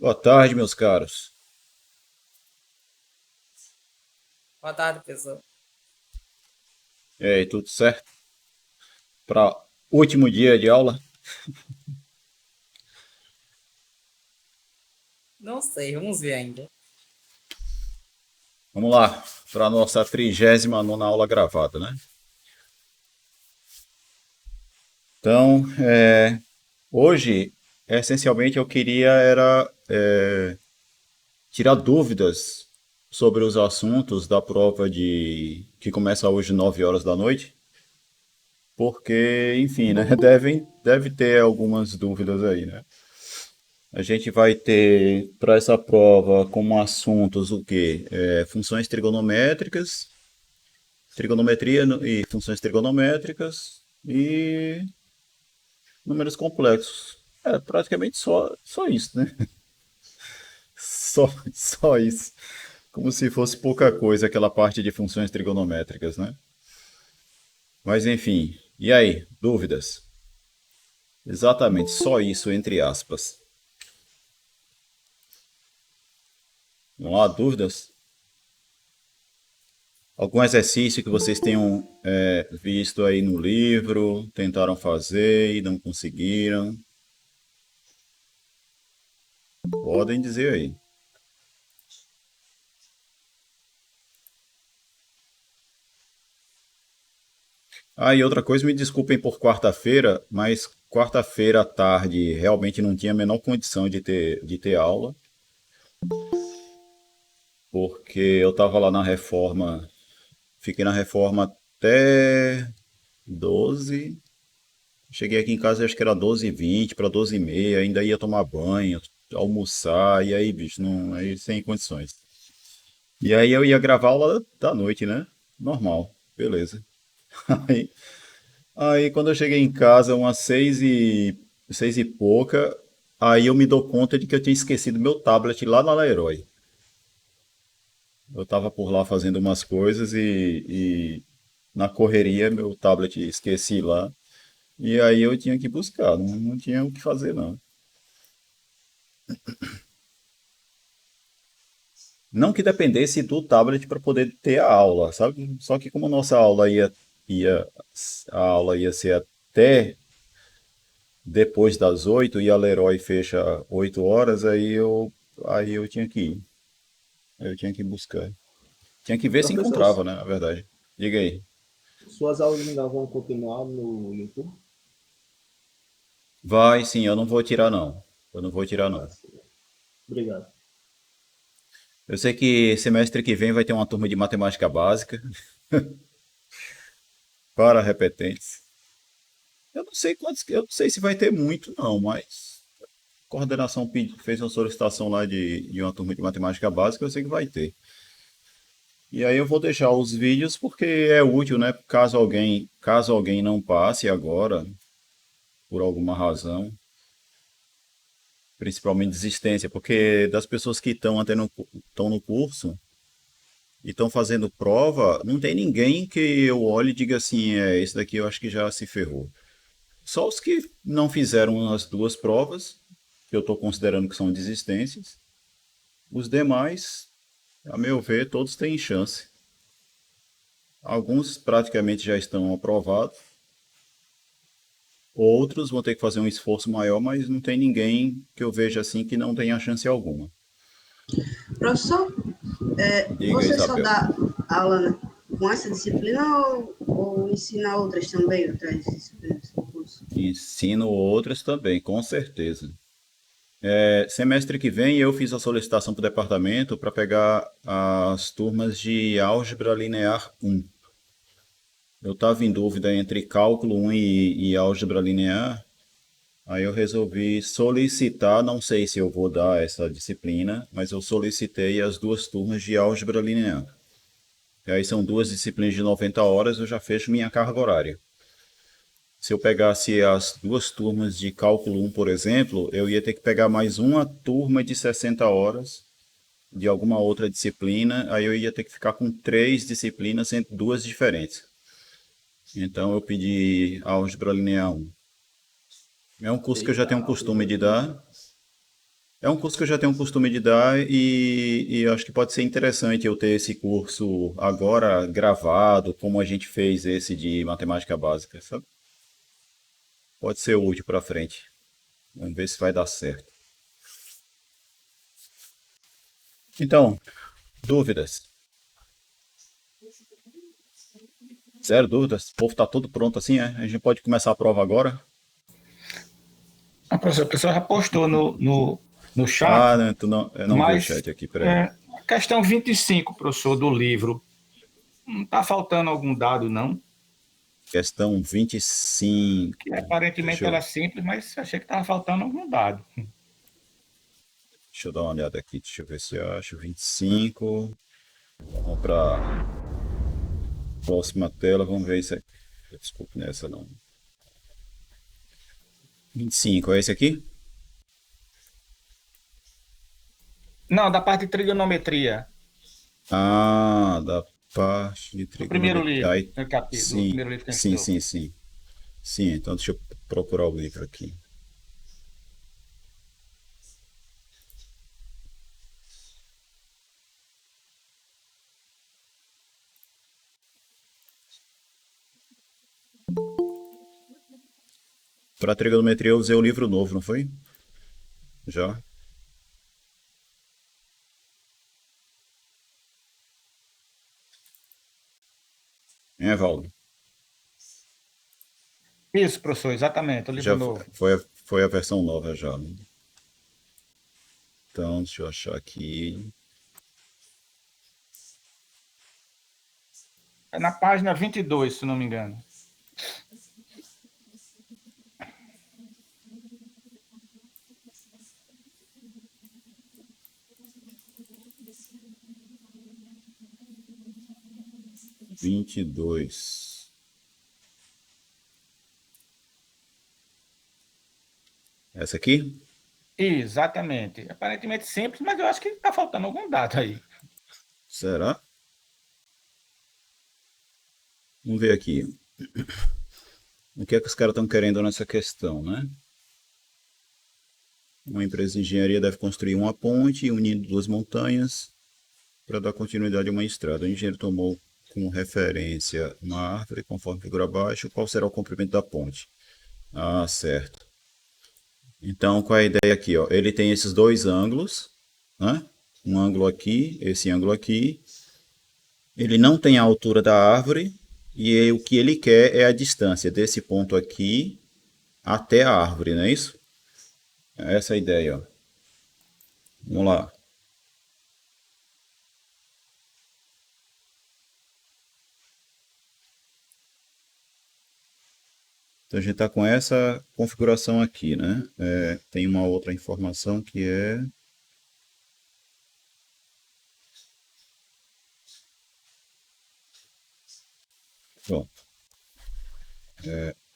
Boa tarde, meus caros. Boa tarde, pessoal. E aí, tudo certo? Para último dia de aula? Não sei, vamos ver ainda. Vamos lá, para a nossa 39ª aula gravada, né? Então, hoje, essencialmente, eu queria tirar dúvidas sobre os assuntos da prova que começa hoje 9 horas da noite, porque, enfim, né? Deve ter algumas dúvidas aí, né? A gente vai ter para essa prova como assuntos o quê? Funções trigonométricas, trigonometria e funções trigonométricas e números complexos. É praticamente só isso, né? Só isso. Como se fosse pouca coisa aquela parte de funções trigonométricas, né? Mas enfim, e aí, dúvidas? Exatamente, só isso, entre aspas. Não há dúvidas? Algum exercício que vocês tenham visto aí no livro, tentaram fazer e não conseguiram? Podem dizer aí. Ah, e outra coisa, me desculpem por quarta-feira, mas quarta-feira à tarde realmente não tinha a menor condição de ter aula, porque eu estava lá na reforma, fiquei na reforma até 12. Cheguei aqui em casa, acho que era 12h20 para 12h30, ainda ia tomar banho, almoçar, e aí, bicho, não, aí sem condições. E aí eu ia gravar aula da noite, né? Normal, beleza. Aí, aí quando eu cheguei em casa, umas 6h pouca, aí eu me dou conta de que eu tinha esquecido meu tablet lá na Leroy. Eu tava por lá fazendo umas coisas e na correria meu tablet esqueci lá. E aí eu tinha que buscar, não tinha o que fazer não. Não que dependesse do tablet para poder ter a aula, sabe? Só que como nossa aula ia, a aula ia ser até depois das 8 e a Leroy fecha 8 horas, aí eu tinha que ir. Eu tinha que buscar. Tinha que ver se Professor, encontrava, né? Na verdade. Diga aí. suas aulas ainda vão continuar no YouTube? Vai, sim, eu não vou tirar não. Eu não vou tirar Ah, não. sim. Obrigado. Eu sei que semestre que vem vai ter uma turma de matemática básica para repetentes. Eu não sei se vai ter muito não, mas a coordenação fez uma solicitação lá de uma turma de matemática básica, eu sei que vai ter. E aí eu vou deixar os vídeos porque é útil, né? Caso alguém não passe agora, por alguma razão, principalmente desistência, porque das pessoas que estão no curso e estão fazendo prova, não tem ninguém que eu olhe e diga assim, esse daqui eu acho que já se ferrou. Só os que não fizeram as duas provas, que eu estou considerando que são desistências. Os demais, a meu ver, todos têm chance. Alguns praticamente já estão aprovados. Outros vão ter que fazer um esforço maior, mas não tem ninguém que eu veja assim que não tenha chance alguma. Professor, Diga, você só Isabel. dá aula com essa disciplina ou ensina outras também, outras disciplinas do curso? Ensino outras também, com certeza. Semestre que vem eu fiz a solicitação para o departamento para pegar as turmas de álgebra linear 1. Eu estava em dúvida entre cálculo 1 e álgebra linear, aí eu resolvi solicitar, não sei se eu vou dar essa disciplina, mas eu solicitei as duas turmas de álgebra linear. E aí são duas disciplinas de 90 horas, eu já fecho minha carga horária. Se eu pegasse as duas turmas de cálculo 1, por exemplo, eu ia ter que pegar mais uma turma de 60 horas de alguma outra disciplina, aí eu ia ter que ficar com três disciplinas entre duas diferentes. Então eu pedi álgebra linear 1. É um curso que eu já tenho o Eita, costume álgebra de linear. dar. É um curso que eu já tenho o costume de dar e eu acho que pode ser interessante eu ter esse curso agora gravado, como a gente fez esse de matemática básica, sabe? Pode ser útil para frente. Vamos ver se vai dar certo. Então, dúvidas? Zero dúvidas? O povo tá todo pronto assim, é? A gente pode começar a prova agora? A professora, a pessoa já postou no Ah, chat, né, tu não, eu não vi o mas chat aqui, peraí. a questão 25, professor, do livro, não está faltando algum dado, não? Questão 25. Que aparentemente Deixa ela é eu, simples, mas achei que estava faltando algum dado. deixa eu dar uma olhada aqui, deixa eu ver se eu acho. 25. Vamos para próxima tela, vamos ver isso aqui. Desculpe, nessa não. 25, é esse aqui? Não, da parte de trigonometria, Ah, da parte de do primeiro trigonometria. livro, Aí, do, do sim, primeiro livro que a gente sim, estudou. sim, sim. Sim, então deixa eu procurar o livro aqui. Para trigonometria eu usei o livro novo, não foi? Já? É, Valdo? Isso, professor, exatamente, o livro Já novo. foi a versão nova já, né? Então, deixa eu achar aqui. É na página 22, se não me engano. Vinte e dois. Essa aqui? Exatamente. Aparentemente simples, mas eu acho que está faltando algum dado aí. Será? Vamos ver aqui. O que é que os caras estão querendo nessa questão, né? Uma empresa de engenharia deve construir uma ponte unindo duas montanhas para dar continuidade a uma estrada. O engenheiro tomou como referência uma árvore, conforme figura abaixo. Qual será o comprimento da ponte? Ah, certo. Então, qual é a ideia aqui? Ó? Ele tem esses dois ângulos, né? Um ângulo aqui, esse ângulo aqui. Ele não tem a altura da árvore e o que ele quer é a distância desse ponto aqui até a árvore, não é isso? Essa é a ideia, ó. Vamos lá. Então a gente está com essa configuração aqui, né? Tem uma outra informação que é. Bom,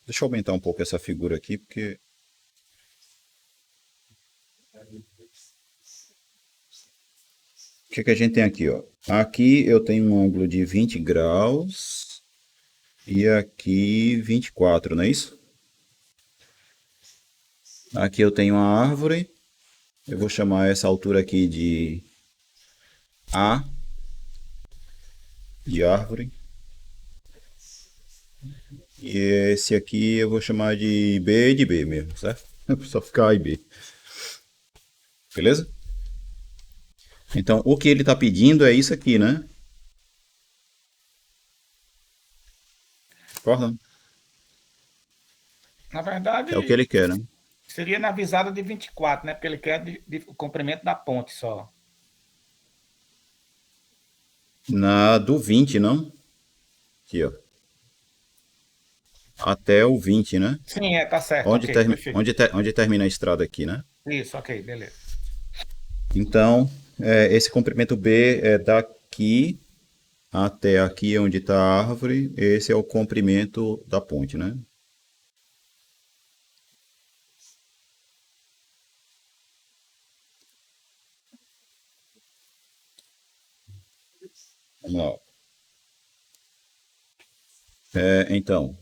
deixa eu aumentar um pouco essa figura aqui, porque. O que que a gente tem aqui, ó? Aqui eu tenho um ângulo de 20 graus e aqui 24, não é isso? Aqui eu tenho uma árvore. Eu vou chamar essa altura aqui de A de árvore. E esse aqui eu vou chamar de B mesmo, certo? Só ficar A e B. Beleza? Então, o que ele está pedindo é isso aqui, né? Concorda? Na É o que verdade, ele quer, né? seria na visada de 24, né? Porque ele quer o comprimento da ponte só. Na do 20, não? Aqui, ó. Até o 20, né? Sim, tá certo, ok, perfeito. Onde termina a estrada aqui, né? Isso, ok, beleza. Então, esse comprimento B é daqui até aqui onde está a árvore. Esse é o comprimento da ponte, né? Vamos lá. Então,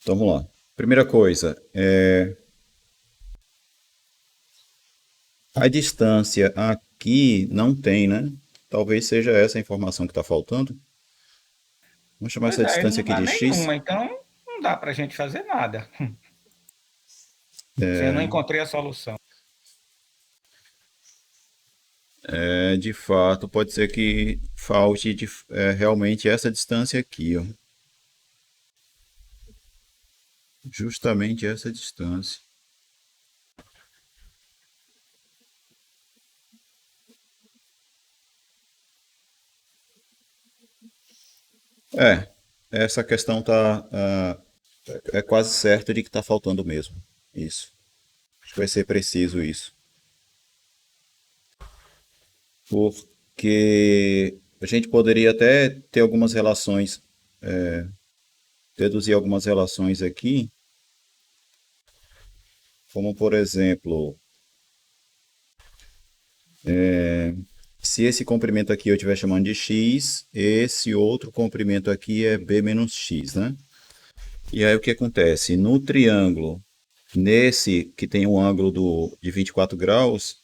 Então vamos lá. Primeira coisa, a distância aqui não tem, né? Talvez seja essa a informação que está faltando. Vamos chamar Pois essa é, ele distância não aqui dá de x. nenhuma, então não dá para a gente fazer nada. Se eu não encontrei a solução. De fato, pode ser que falte realmente essa distância aqui, ó. Justamente essa distância. É, essa questão é quase certo de que está faltando mesmo. Isso. Acho que vai ser preciso isso. Porque a gente poderia até ter algumas relações, deduzir algumas relações aqui, como por exemplo, se esse comprimento aqui eu estiver chamando de x, esse outro comprimento aqui é b menos x, né? E aí o que acontece? No triângulo, nesse que tem um ângulo de 24 graus,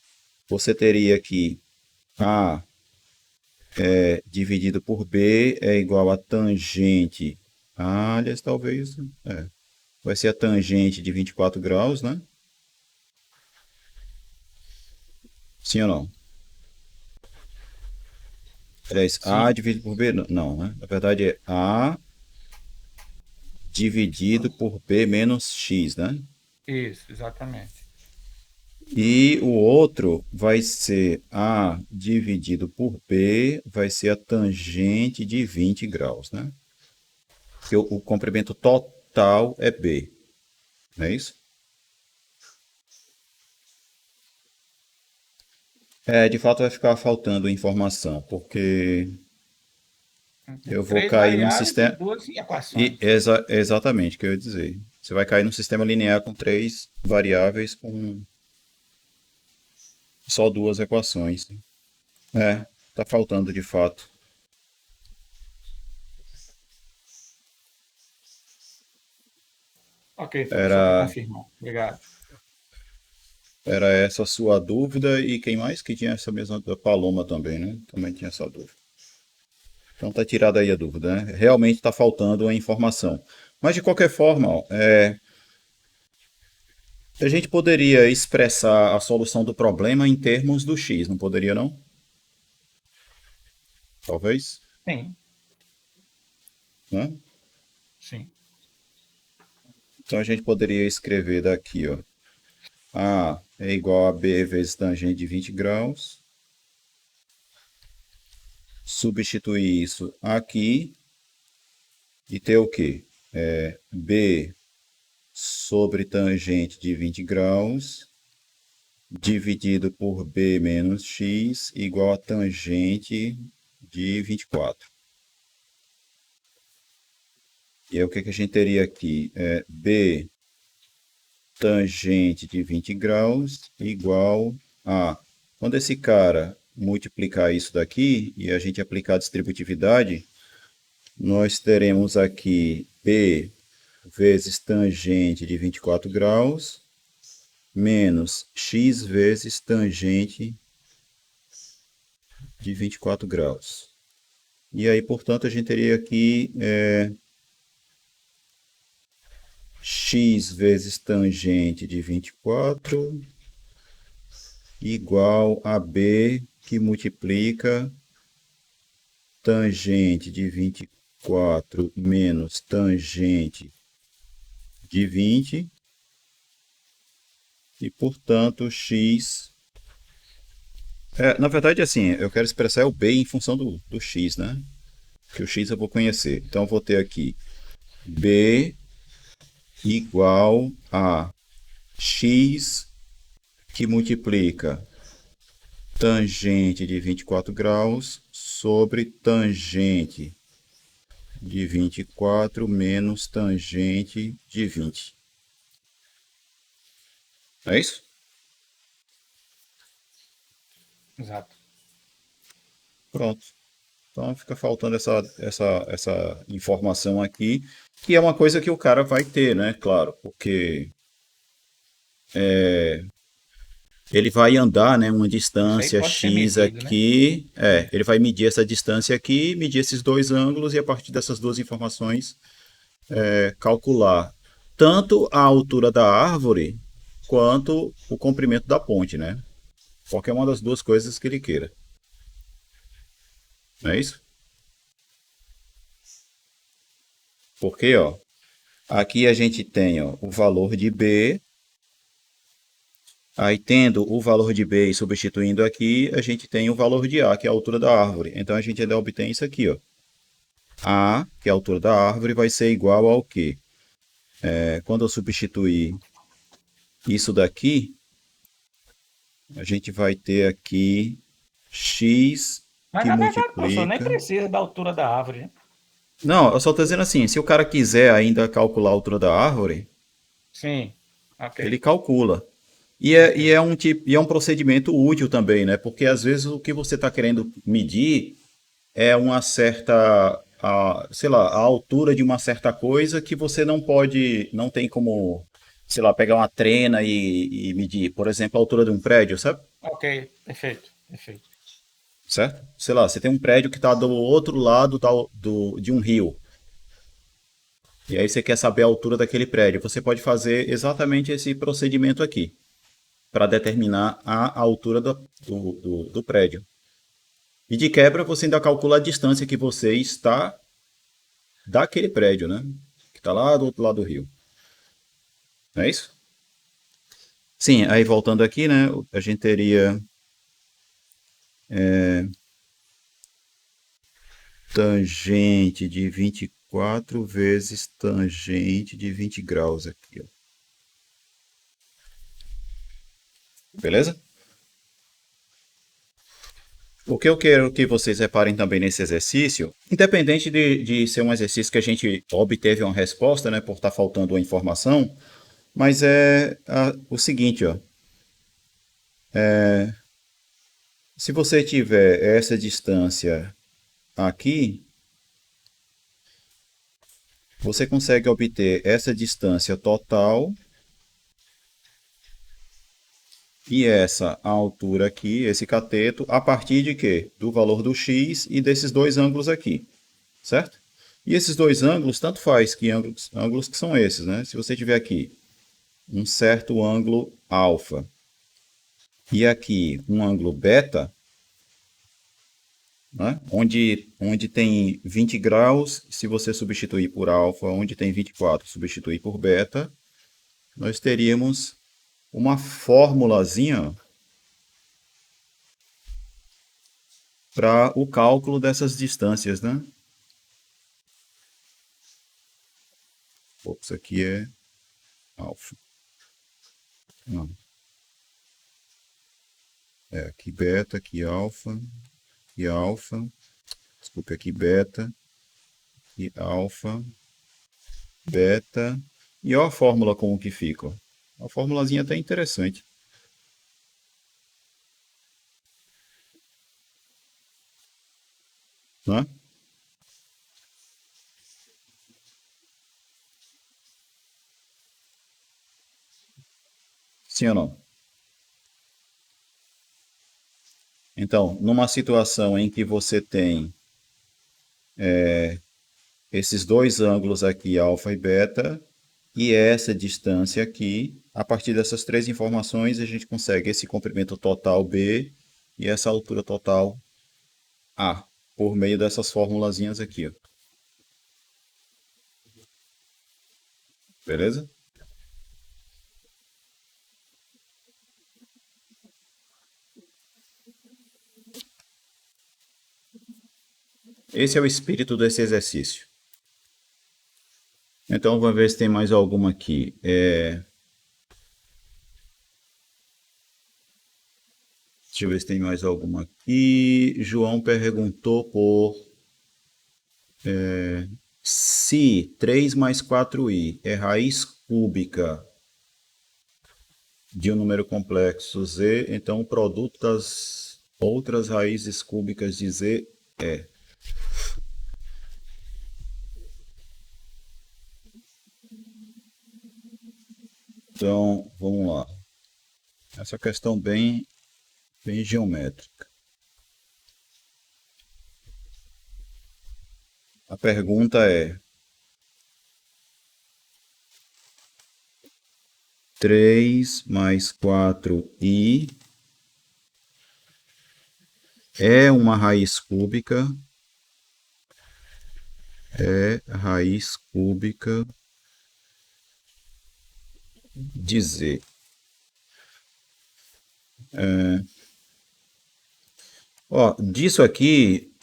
você teria que A dividido por B é igual a tangente. Aliás, talvez. Vai ser a tangente de 24 graus, né? Sim ou não? Aliás, A Sim, dividido por B? Não, né? Na verdade é A dividido por B menos X, né? isso, exatamente. E o outro vai ser A dividido por B, vai ser a tangente de 20 graus, né? Porque o comprimento total é B, não é isso? De fato vai ficar faltando informação, porque eu vou Três cair num variáveis e sistema. duas equações. Exatamente o que eu ia dizer. Você vai cair num sistema linear com três variáveis com só duas equações. Tá faltando de fato. Ok, só para Era, confirmar. Obrigado. era essa a sua dúvida e quem mais que tinha essa mesma da Paloma também, né? Também tinha essa dúvida. Então tá tirada aí a dúvida, né? Realmente está faltando a informação. Mas de qualquer forma, ó, a gente poderia expressar a solução do problema em termos do x, não poderia não? Talvez, Sim, né? sim. Então a gente poderia escrever daqui, ó. A é igual a B vezes tangente de 20 graus. Substituir isso aqui e ter o quê? B sobre tangente de 20 graus dividido por B menos X igual a tangente de 24. E aí o que a gente teria aqui? B tangente de 20 graus igual a... Quando esse cara multiplicar isso daqui e a gente aplicar a distributividade, nós teremos aqui B vezes tangente de 24 graus menos x vezes tangente de 24 graus. E aí, portanto, a gente teria aqui x vezes tangente de 24 igual a b que multiplica tangente de 24 menos tangente de 20 e, portanto, x... na verdade, assim, eu quero expressar o b em função do x, né? Que o x eu vou conhecer. Então, eu vou ter aqui b igual a x que multiplica tangente de 24 graus sobre tangente de 24 menos tangente de 20. É isso? Exato. Pronto. Então fica faltando essa informação aqui, que é uma coisa que o cara vai ter, né? Claro, porque ele vai andar, né, uma Isso aí distância pode ser x medido, né? aqui, ele vai medir essa distância aqui, medir esses dois ângulos e a partir dessas duas informações calcular tanto a altura da árvore quanto o comprimento da ponte, né? Qualquer uma das duas coisas que ele queira. Não é isso? Porque, ó, aqui a gente tem, ó, o valor de B. Aí, tendo o valor de B e substituindo aqui, a gente tem o valor de A, que é a altura da árvore. Então, a gente ainda obtém isso aqui, ó. A, que é a altura da árvore, vai ser igual ao quê? Quando eu substituir isso daqui, a gente vai ter aqui x Mas que na verdade, professor, nem multiplica... precisa da altura da árvore, né? Não, eu só estou dizendo assim, se o cara quiser ainda calcular a altura da árvore, Sim, ele ok, calcula. ok. E é um procedimento útil também, né? Porque às vezes o que você está querendo medir é uma certa, sei lá, a altura de uma certa coisa que você não pode, não tem como, sei lá, pegar uma trena e medir. Por exemplo, a altura de um prédio, sabe? Ok, perfeito, perfeito. Certo? Sei lá, você tem um prédio que está do outro lado de um rio. E aí você quer saber a altura daquele prédio. Você pode fazer exatamente esse procedimento aqui, para determinar a altura do prédio. E de quebra, você ainda calcula a distância que você está daquele prédio, né? Que está lá do outro lado do rio. Não é isso? Sim, aí voltando aqui, né? A gente teria tangente de 24 vezes tangente de 20 graus aqui, ó. Beleza? O que eu quero que vocês reparem também nesse exercício, independente de ser um exercício que a gente obteve uma resposta, né, por estar faltando uma informação, mas o seguinte, ó, se você tiver essa distância aqui, você consegue obter essa distância total e essa altura aqui, esse cateto, a partir de quê? Do valor do x e desses dois ângulos aqui, certo? E esses dois ângulos, tanto faz que ângulos que são esses, né? Se você tiver aqui um certo ângulo alfa e aqui um ângulo beta, né? Onde tem 20 graus, se você substituir por alfa, onde tem 24, substituir por beta, nós teríamos uma formulazinha para o cálculo dessas distâncias, né? Isso aqui é alfa. Não. Aqui beta, aqui alfa, e alfa. Desculpe, aqui beta, e alfa, beta. E olha a fórmula como que fica. Uma formulazinha até interessante. Né? Sim ou não? Então, numa situação em que você tem esses dois ângulos aqui, alfa e beta, e essa distância aqui, a partir dessas três informações, a gente consegue esse comprimento total B e essa altura total A, por meio dessas formulazinhas aqui, ó. Beleza? Esse é o espírito desse exercício. Então, vamos ver se tem mais alguma aqui. Deixa eu ver se tem mais alguma aqui. João perguntou por se 3 mais 4i é raiz cúbica de um número complexo z, então o produto das outras raízes cúbicas de z é. Então, vamos lá. Essa questão bem geométrica. A pergunta é: 3 mais 4i é uma raiz cúbica? É raiz cúbica de z. Ó, disso aqui,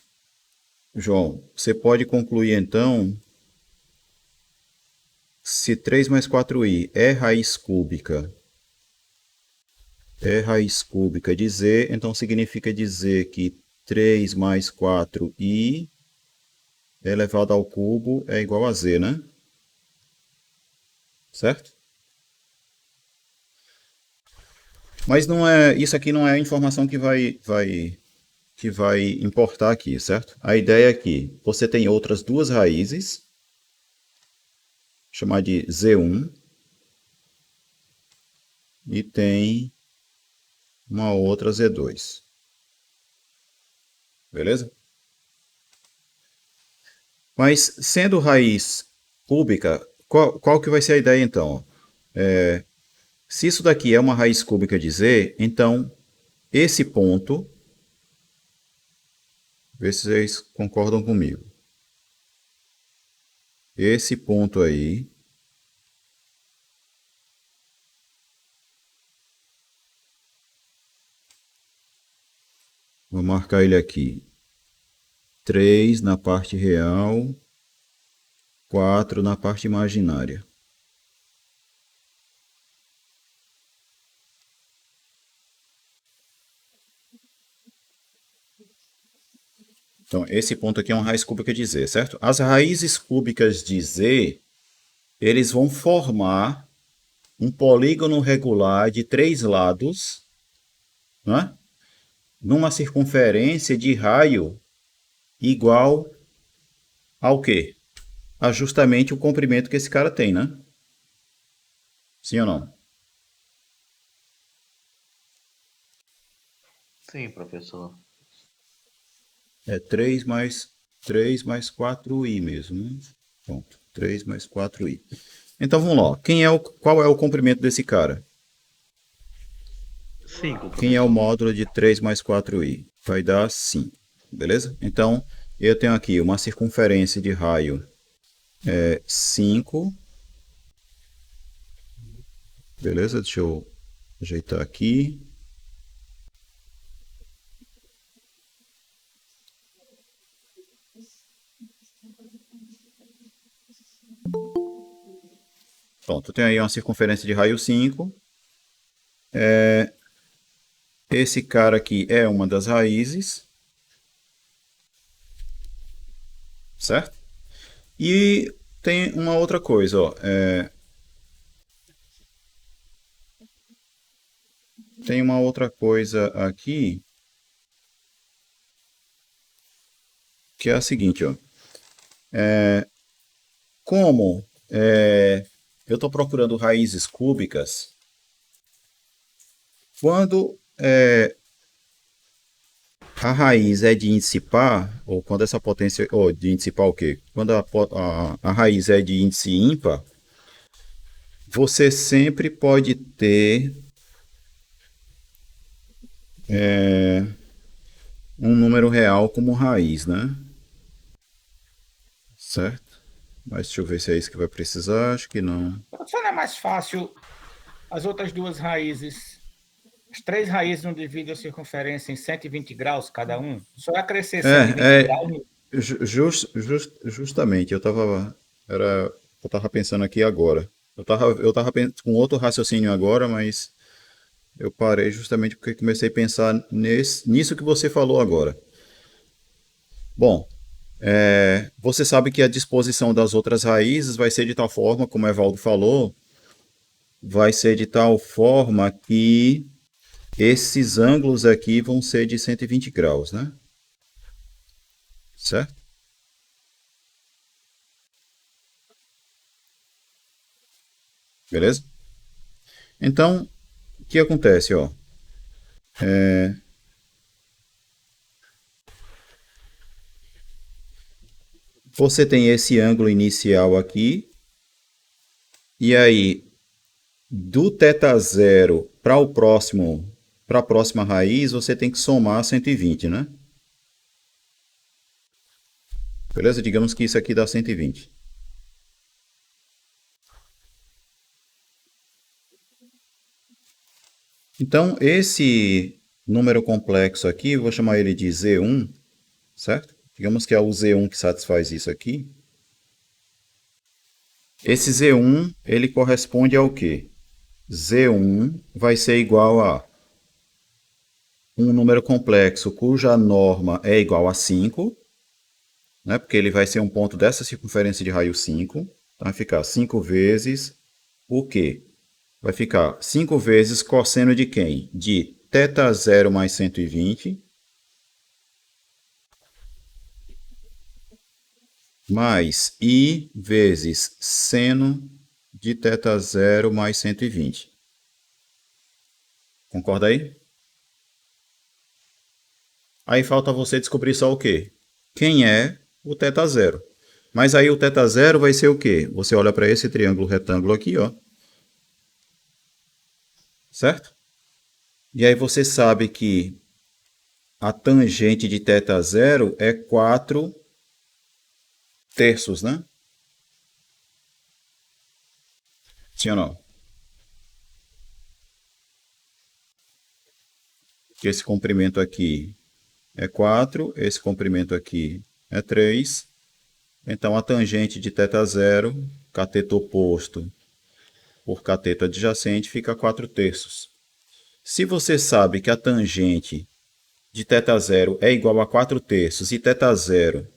João, você pode concluir então, se 3 mais 4i é raiz cúbica de z, então significa dizer que 3 mais 4i elevado ao cubo é igual a z, né? Certo? Mas não é, isso aqui não é a informação que vai importar aqui, certo? A ideia é que você tem outras duas raízes, chamar de z1, e tem uma outra z2. Beleza? Mas sendo raiz cúbica, qual que vai ser a ideia então? Se isso daqui é uma raiz cúbica de z, então esse ponto, vê se vocês concordam comigo. Esse ponto aí vou marcar ele aqui. 3 na parte real, 4 na parte imaginária. Então, esse ponto aqui é uma raiz cúbica de z, certo? As raízes cúbicas de z, eles vão formar um polígono regular de 3 lados, né? Numa circunferência de raio igual ao quê? A justamente o comprimento que esse cara tem, né? Sim ou não? Sim, professor. É 3 mais 4i mesmo, né? Pronto, 3 mais 4i. Então vamos lá. Qual é o comprimento desse cara? 5, Quem é o professor. módulo de 3 mais 4i? Vai dar 5, beleza? Então, eu tenho aqui uma circunferência de raio 5, beleza? Deixa eu ajeitar aqui. Pronto, eu tenho aí uma circunferência de raio 5. Esse cara aqui é uma das raízes, certo? E tem uma outra coisa, ó. Tem uma outra coisa aqui, que é a seguinte, ó. Como eu estou procurando raízes cúbicas, quando a raiz é de índice par, ou quando essa potência, ou de índice par o quê? Quando a raiz é de índice ímpar, você sempre pode ter um número real como raiz, né? Certo? Mas deixa eu ver se é isso que vai precisar. Acho que não. Professor, não é mais fácil as outras duas raízes, as três raízes não dividem a circunferência em 120 graus cada um? Só vai crescer 120 É, graus. justamente, eu tava pensando aqui agora. Eu tava com outro raciocínio agora, mas eu parei justamente porque comecei a pensar nisso que você falou agora. Bom, você sabe que a disposição das outras raízes vai ser de tal forma, como o Evaldo falou, vai ser de tal forma que esses ângulos aqui vão ser de 120 graus, né? Certo? Beleza? Então, o que acontece, ó? Você tem esse ângulo inicial aqui, e aí do θ0 para o próximo, para a próxima raiz, você tem que somar 120, né? Beleza? Digamos que isso aqui dá 120. Então, esse número complexo aqui, eu vou chamar ele de Z1, certo? Digamos que é o Z1 que satisfaz isso aqui. Esse Z1, ele corresponde ao quê? Z1 vai ser igual a um número complexo cuja norma é igual a 5, né? Porque ele vai ser um ponto dessa circunferência de raio 5. Então, vai ficar 5 vezes o quê? Vai ficar 5 vezes cosseno de quem? De θ0 mais 120 mais I vezes seno de θ0 mais 120. Concorda aí? Aí falta você descobrir só o quê? Quem é o θ0. Mas aí o θ0 vai ser o quê? Você olha para esse triângulo retângulo aqui, ó. Certo? E aí você sabe que a tangente de θ0 é 4 terços, né? Sim ou não? Esse comprimento aqui é 4, esse comprimento aqui é 3. Então, a tangente de θ0, cateto oposto por cateto adjacente, fica 4 terços. Se você sabe que a tangente de θ0 é igual a 4 terços e θ0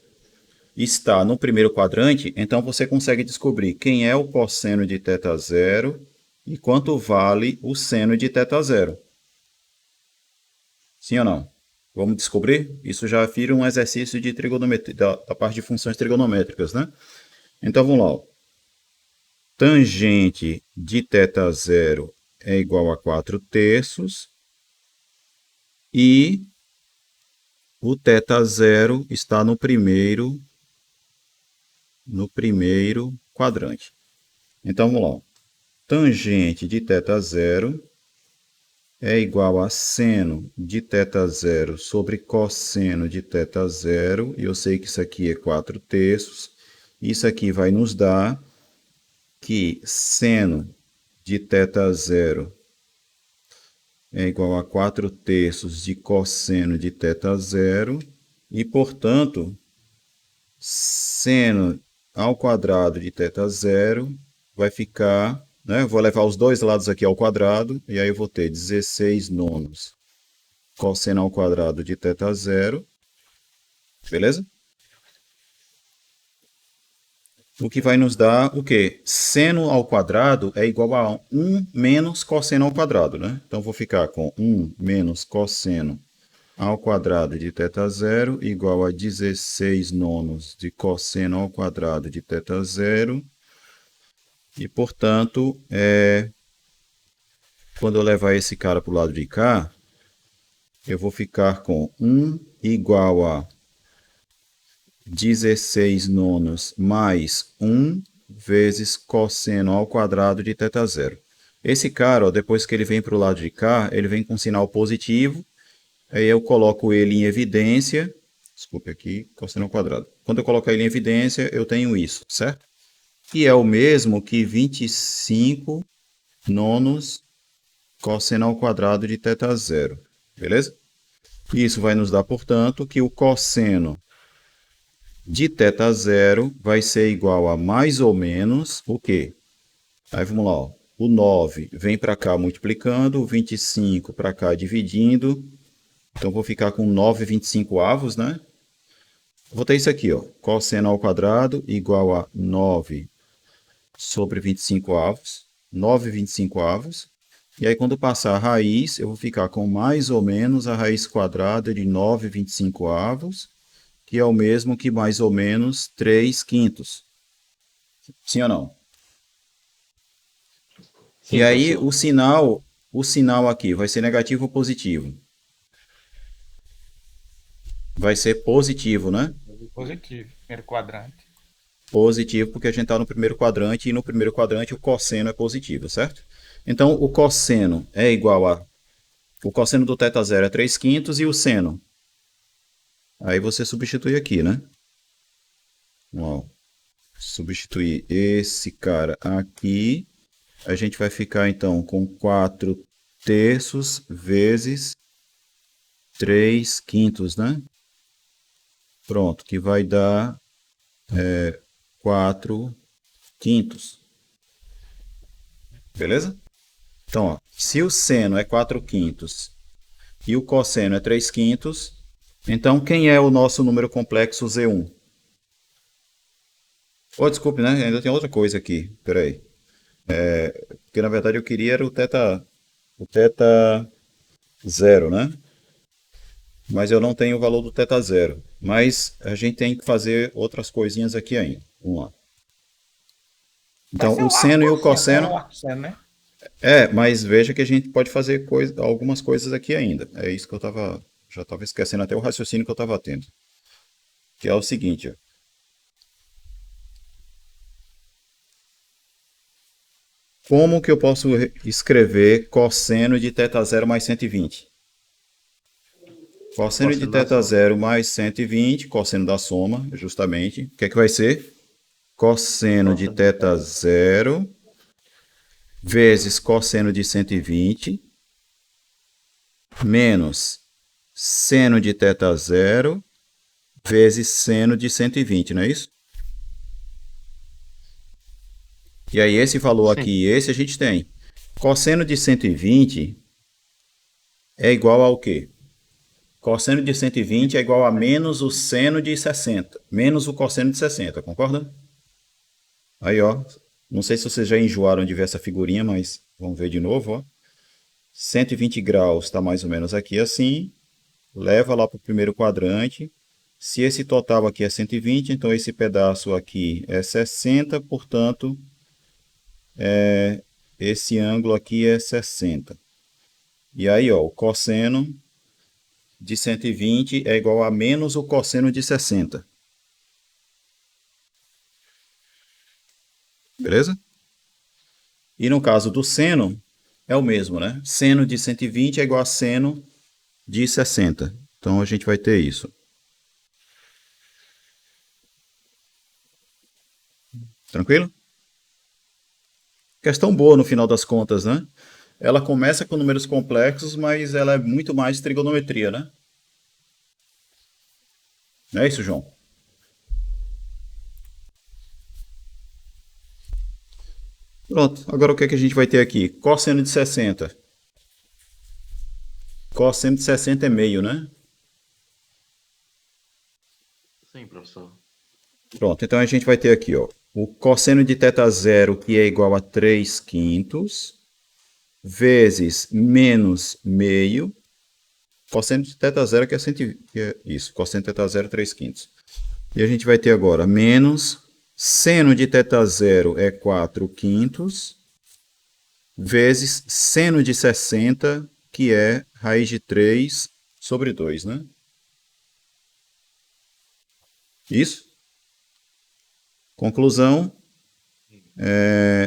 está no primeiro quadrante, então você consegue descobrir quem é o cosseno de θ0 e quanto vale o seno de θ0. Sim ou não? Vamos descobrir? Isso já vira um exercício de trigonometria, da parte de funções trigonométricas, né? Então vamos lá. Tangente de θ0 é igual a 4 terços e o θ0 está no primeiro quadrante. Então vamos lá. Tangente de θ0 é igual a seno de θ0 sobre cosseno de θ0, e eu sei que isso aqui é 4 terços. Isso aqui vai nos dar que seno de θ0 é igual a 4 terços de cosseno de θ0, e, portanto, seno ao quadrado de θ0 vai ficar, né? Vou levar os dois lados aqui ao quadrado, e aí eu vou ter 16 nonos cosseno ao quadrado de θ0, beleza? O que vai nos dar o quê? Seno ao quadrado é igual a 1 menos cosseno ao quadrado, né? Então, vou ficar com 1 menos cosseno ao quadrado de θ0 igual a 16 nonos de cosseno ao quadrado de θ0. E, portanto, quando eu levar esse cara para o lado de cá, eu vou ficar com 1 igual a 16 nonos mais 1 vezes cosseno ao quadrado de θ0. Esse cara, ó, depois que ele vem para o lado de cá, ele vem com sinal positivo. Aí eu coloco ele em evidência. Desculpe aqui, cosseno ao quadrado. Quando eu colocar ele em evidência, eu tenho isso, certo? Que é o mesmo que 25 nonos cosseno ao quadrado de θ0. Beleza? Isso vai nos dar, portanto, que o cosseno de θ0 vai ser igual a mais ou menos o quê? Aí vamos lá, ó. O 9 vem para cá multiplicando, o 25 para cá dividindo. Então, vou ficar com 9,25 avos, né? Vou ter isso aqui, ó. Cosseno ao quadrado igual a 9 sobre 25 avos. 9,25 avos. E aí, quando passar a raiz, eu vou ficar com mais ou menos a raiz quadrada de 9,25 avos, que é o mesmo que mais ou menos 3 quintos. Sim ou não? E Sim, aí professor. o sinal aqui vai ser negativo ou positivo? Vai ser positivo, né? Positivo. Primeiro quadrante. Positivo porque a gente está no primeiro quadrante e no primeiro quadrante o cosseno é positivo, certo? Então o cosseno é igual a... O cosseno do θ zero é 3 quintos e o seno? Aí você substitui aqui, né? Ó, substituir esse cara aqui. A gente vai ficar então com 4 terços vezes 3 quintos, né? Pronto, que vai dar 4 quintos. Beleza? Então, ó, se o seno é 4 quintos e o cosseno é 3 quintos, então quem é o nosso número complexo Z1? Oh, desculpe, né? Ainda tem outra coisa aqui. Peraí. Porque na verdade eu queria era o teta zero, né? Mas eu não tenho o valor do teta zero. Mas a gente tem que fazer outras coisinhas aqui ainda. Vamos lá. Vai Então, ser o o arco seno e o cosseno. É cosseno. o arco seno, né? Mas veja que a gente pode fazer algumas coisas aqui ainda. É isso que eu já estava esquecendo até o raciocínio que eu estava tendo. Que é o seguinte, ó. Como que eu posso escrever cosseno de θ zero mais 120? Cosseno de Cosseno da θ soma. zero mais 120, cosseno da soma, justamente. O que é que vai ser? Cosseno de Cosseno de θ θ. zero vezes cosseno de 120 menos seno de θ zero vezes seno de 120, não é isso? E aí esse valor Sim. aqui e esse a gente tem. Cosseno de 120 é igual ao quê? Cosseno de 120 é igual a menos o seno de 60, menos o cosseno de 60, concorda? Aí, ó, não sei se vocês já enjoaram de ver essa figurinha, mas vamos ver de novo, ó. 120 graus está mais ou menos aqui assim, leva lá para o primeiro quadrante. Se esse total aqui é 120, então esse pedaço aqui é 60, portanto, esse ângulo aqui é 60. E aí, ó, o cosseno de 120 é igual a menos o cosseno de 60. Beleza? E no caso do seno, é o mesmo, né? Seno de 120 é igual a seno de 60. Então a gente vai ter isso. Tranquilo? Questão boa no final das contas, né? Ela começa com números complexos, mas ela é muito mais trigonometria, né? Não é isso, João? Pronto. Agora o que é que a gente vai ter aqui? Cosseno de 60. Cosseno de 60 é meio, né? Sim, professor. Pronto. Então a gente vai ter aqui, ó, o cosseno de θ zero, que é igual a 3 quintos, vezes menos meio. Cosseno de θ zero que é isso. Cosseno de θ zero, 3 quintos. E a gente vai ter agora menos seno de θ zero é 4 quintos, vezes seno de 60, que é raiz de 3 sobre 2, né? Isso? Conclusão.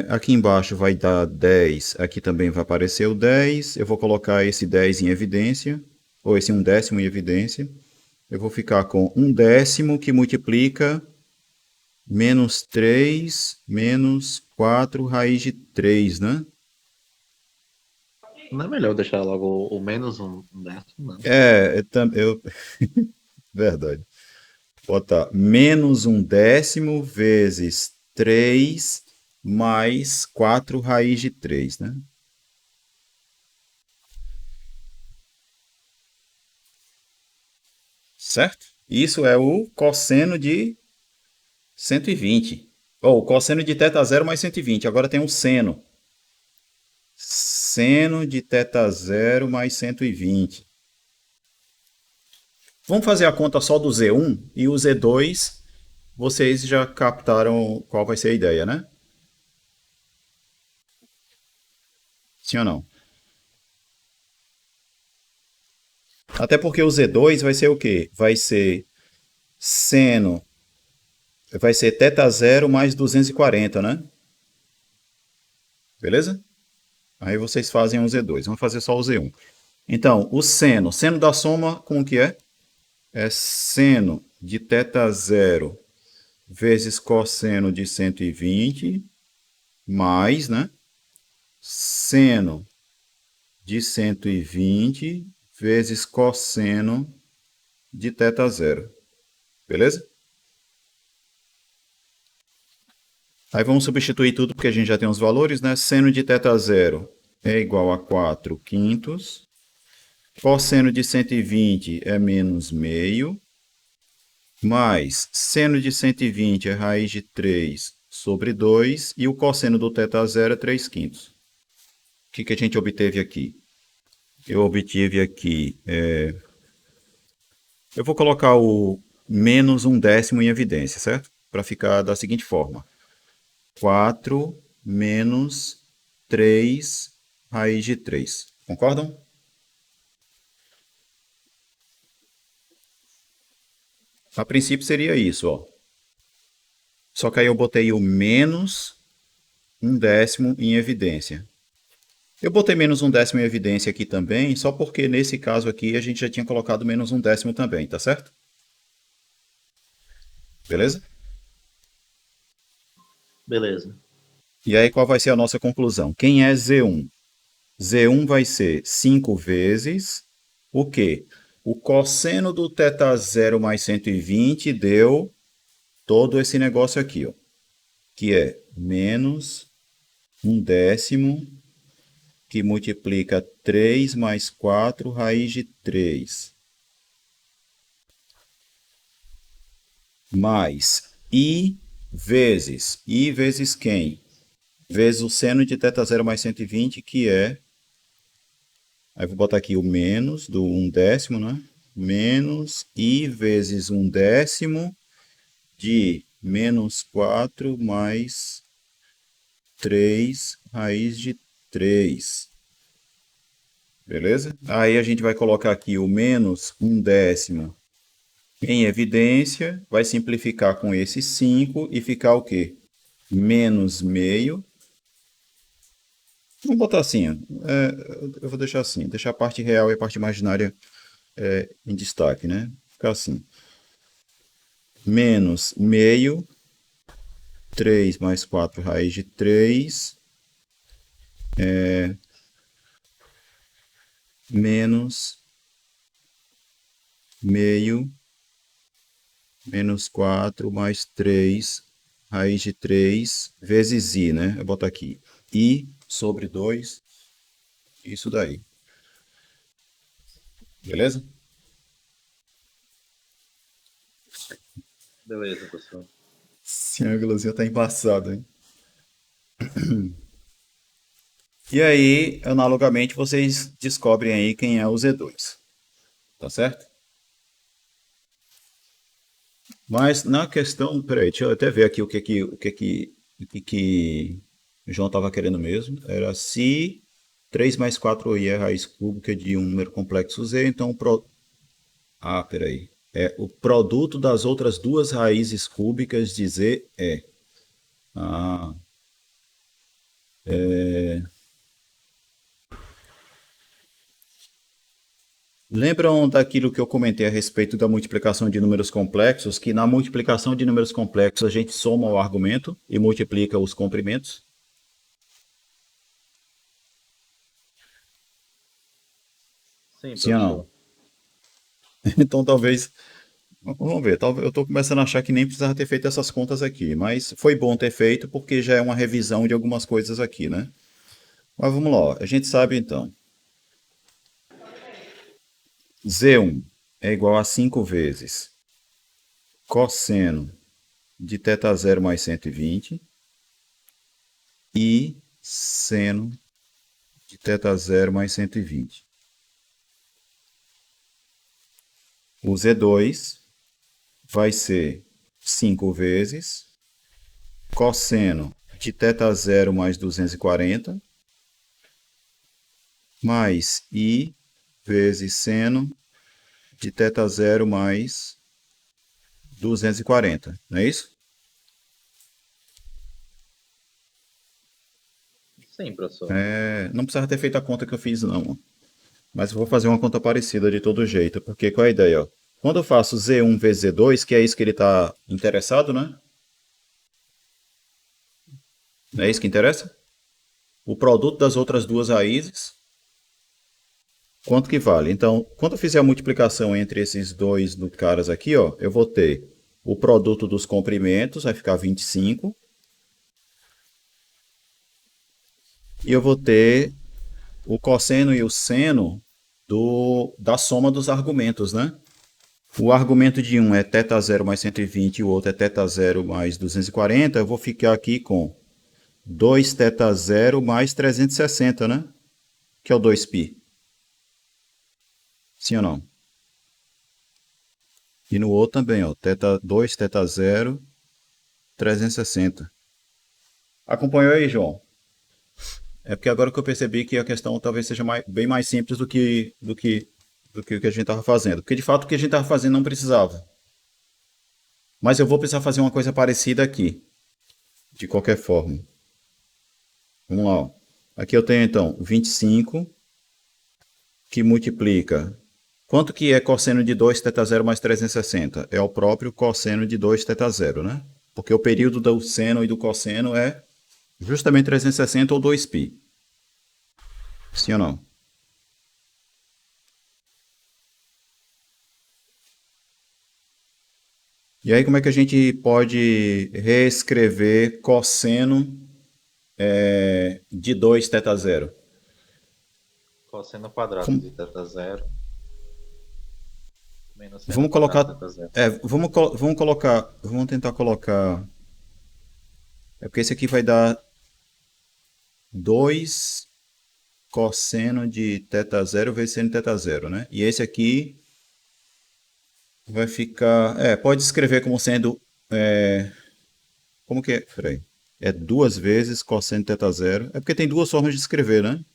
Aqui embaixo vai dar 10, aqui também vai aparecer o 10. Eu vou colocar esse 10 em evidência, ou esse 1/10 em evidência. Eu vou ficar com 1/10 que multiplica menos 3 menos 4 raiz de 3, né? Não é melhor deixar logo o menos um décimo, não. Verdade. Botar menos 1/10 vezes 3 mais 4 raiz de 3, né? Certo? Isso é o cosseno de 120. Ou o cosseno de θ zero mais 120. Agora tem um seno. Seno de θ zero mais 120. Vamos fazer a conta só do Z1 e o Z2. Vocês já captaram qual vai ser a ideia, né? Sim ou não? Até porque o Z2 vai ser o quê? Vai ser seno, vai ser θ0 mais 240, né? Beleza? Aí vocês fazem o Z2. Vamos fazer só o Z1. Então, o seno da soma, como que é? É seno de θ0 vezes cosseno de 120 mais, né? Seno de 120 vezes cosseno de θ0. Beleza? Aí vamos substituir tudo porque a gente já tem os valores, né? Seno de θ0 é igual a 4 quintos. Cosseno de 120 é menos meio. Mais seno de 120 é raiz de 3 sobre 2. E o cosseno do θ0 é 3 quintos. O que a gente obteve aqui? Eu obtive aqui... Eu vou colocar o menos 1/10 em evidência, certo? Para ficar da seguinte forma. 4 menos 3 raiz de 3. Concordam? A princípio seria isso, ó. Só que aí eu botei o menos 1/10 em evidência. Eu botei menos 1/10 em evidência aqui também, só porque nesse caso aqui a gente já tinha colocado menos 1/10 também, tá certo? Beleza? Beleza. E aí qual vai ser a nossa conclusão? Quem é Z1? Z1 vai ser 5 vezes o quê? O cosseno do θ0 mais 120 deu todo esse negócio aqui, ó, que é menos 1/10 que multiplica 3 mais 4 raiz de 3. Mais I vezes quem? Vezes o seno de θ0 mais 120, que é... Aí vou botar aqui o menos do 1/10, né? Menos I vezes 1/10 de menos 4 mais 3 raiz de 3. Beleza? Aí a gente vai colocar aqui o menos 1/10 em evidência. Vai simplificar com esse 5 e ficar o quê? Menos meio. Vamos botar assim, eu vou deixar assim, deixar a parte real e a parte imaginária em destaque, né? Ficar assim. Menos meio, 3 mais 4 raiz de 3, menos meio, menos 4 mais 3 raiz de 3 vezes I, né? Eu boto aqui I sobre 2, isso daí. Beleza? Beleza, professor. Sim, a velocidade tá embaçada, hein? E aí, analogamente, vocês descobrem aí quem é o Z2. Tá certo? Mas na questão, peraí, deixa eu até ver aqui o que o João estava querendo mesmo. Era se 3 mais 4i é a raiz cúbica de um número complexo Z, então peraí. É o produto das outras duas raízes cúbicas de Z é. Lembram daquilo que eu comentei a respeito da multiplicação de números complexos, que na multiplicação de números complexos a gente soma o argumento e multiplica os comprimentos? Sim, Sim ou não? professor. Então talvez... Vamos ver, talvez eu estou começando a achar que nem precisava ter feito essas contas aqui, mas foi bom ter feito porque já é uma revisão de algumas coisas aqui, né? Mas vamos lá, ó. A gente sabe então. Z1 é igual a 5 vezes cosseno de θ0 mais 120 e seno de θ0 mais 120. O Z2 vai ser 5 vezes cosseno de θ0 mais 240 mais I vezes seno de θ0 mais 240, não é isso? Sim, professor. Não precisava ter feito a conta que eu fiz, não. Mas eu vou fazer uma conta parecida de todo jeito, porque qual é a ideia? Ó? Quando eu faço Z1 vezes Z2, que é isso que ele está interessado, né? Não é isso que interessa? O produto das outras duas raízes, quanto que vale? Então, quando eu fizer a multiplicação entre esses dois caras aqui, ó, eu vou ter o produto dos comprimentos, vai ficar 25. E eu vou ter o cosseno e o seno da soma dos argumentos, né? O argumento de um é θ0 mais 120 e o outro é θ0 mais 240. Eu vou ficar aqui com 2θ0 mais 360, né? Que é o 2π. Sim ou não? E no outro também, ó, 2θ0, 360. Acompanhou aí, João? É porque agora que eu percebi que a questão talvez seja bem mais simples do que o que a gente estava fazendo. Porque de fato o que a gente estava fazendo não precisava. Mas eu vou precisar fazer uma coisa parecida aqui. De qualquer forma. Vamos lá. Ó. Aqui eu tenho então 25 que multiplica. Quanto que é cosseno de 2θ0 mais 360? É o próprio cosseno de 2θ0, né? Porque o período do seno e do cosseno é justamente 360 ou 2π. Sim ou não? E aí como é que a gente pode reescrever cosseno de 2θ0? Cosseno quadrado Como- de θ0 menos seno Vamos quadrado colocar. de θ0. Vamos tentar colocar. É porque esse aqui vai dar 2 cosseno de θ0 vezes seno de θ0, né? E esse aqui vai ficar. Pode escrever como sendo. Como que é? Peraí. É 2 vezes cosseno de θ0. É porque tem duas formas de escrever, né?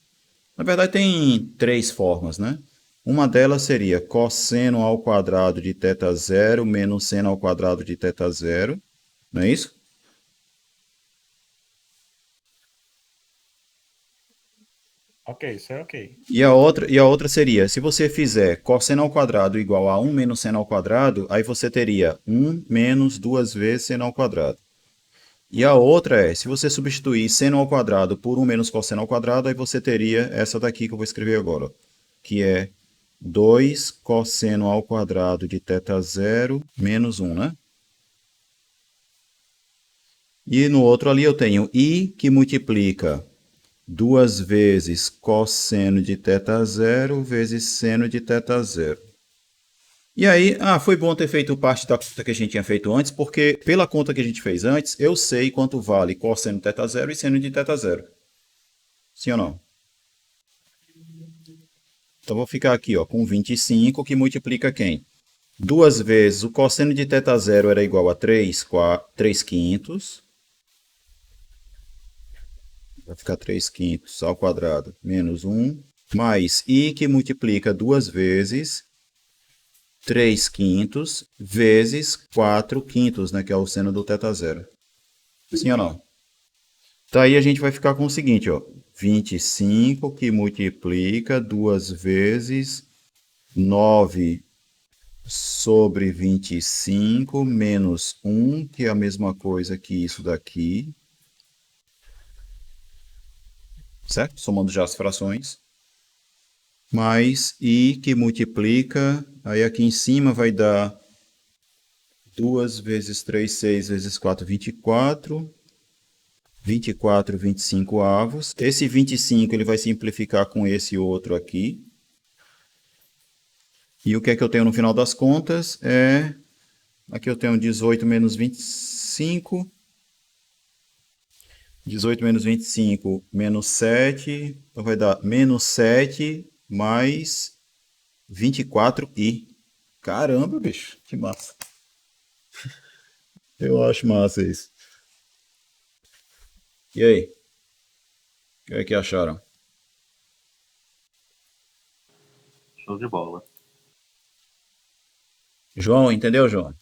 Na verdade, tem três formas, né? Uma delas seria cosseno ao quadrado de θ0 menos seno ao quadrado de θ0. Não é isso? Ok, isso é ok. E a outra seria, se você fizer cosseno ao quadrado igual a 1 menos seno ao quadrado, aí você teria 1 menos 2 vezes seno ao quadrado. E a outra é, se você substituir seno ao quadrado por 1 menos cosseno ao quadrado, aí você teria essa daqui que eu vou escrever agora, ó, que é 2 cosseno ao quadrado de θ0 menos 1, né? E no outro ali eu tenho I que multiplica 2 vezes cosseno de θ0 vezes seno de θ0. E aí, foi bom ter feito parte da conta que a gente tinha feito antes, porque pela conta que a gente fez antes, eu sei quanto vale cosseno de θ0 e seno de θ0. Sim ou não? Então vou ficar aqui, ó, com 25 que multiplica quem? 2 vezes o cosseno de θ0 era igual a 3 quintos. Vai ficar 3 quintos ao quadrado menos 1, mais I que multiplica 2 vezes 3 quintos vezes 4 quintos, né, que é o seno do θ0. Sim ou não? Daí a gente vai ficar com o seguinte, ó, 25 que multiplica 2 vezes 9 sobre 25 menos 1, que é a mesma coisa que isso daqui, certo? Somando já as frações. Mais I que multiplica, aí aqui em cima vai dar 2 vezes 3, 6 vezes 4, 24. 24, 25 avos. Esse 25 ele vai simplificar com esse outro aqui. E o que é que eu tenho no final das contas? Aqui eu tenho 18 menos 25. 18 menos 25 menos 7. Então vai dar menos 7 mais 24i. Caramba, bicho, que massa. Eu acho massa isso. E aí? O que é que acharam? Show de bola. João, entendeu, João?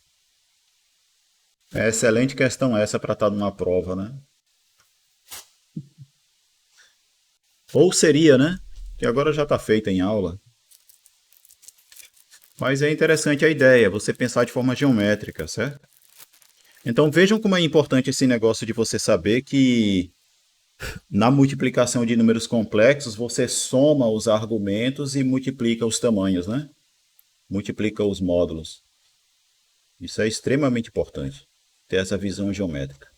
É excelente questão essa para estar numa prova, né? Ou seria, né? Que agora já está feita em aula. Mas é interessante a ideia, você pensar de forma geométrica, certo? Então vejam como é importante esse negócio de você saber que na multiplicação de números complexos você soma os argumentos e multiplica os tamanhos, né? Multiplica os módulos. Isso é extremamente importante, ter essa visão geométrica.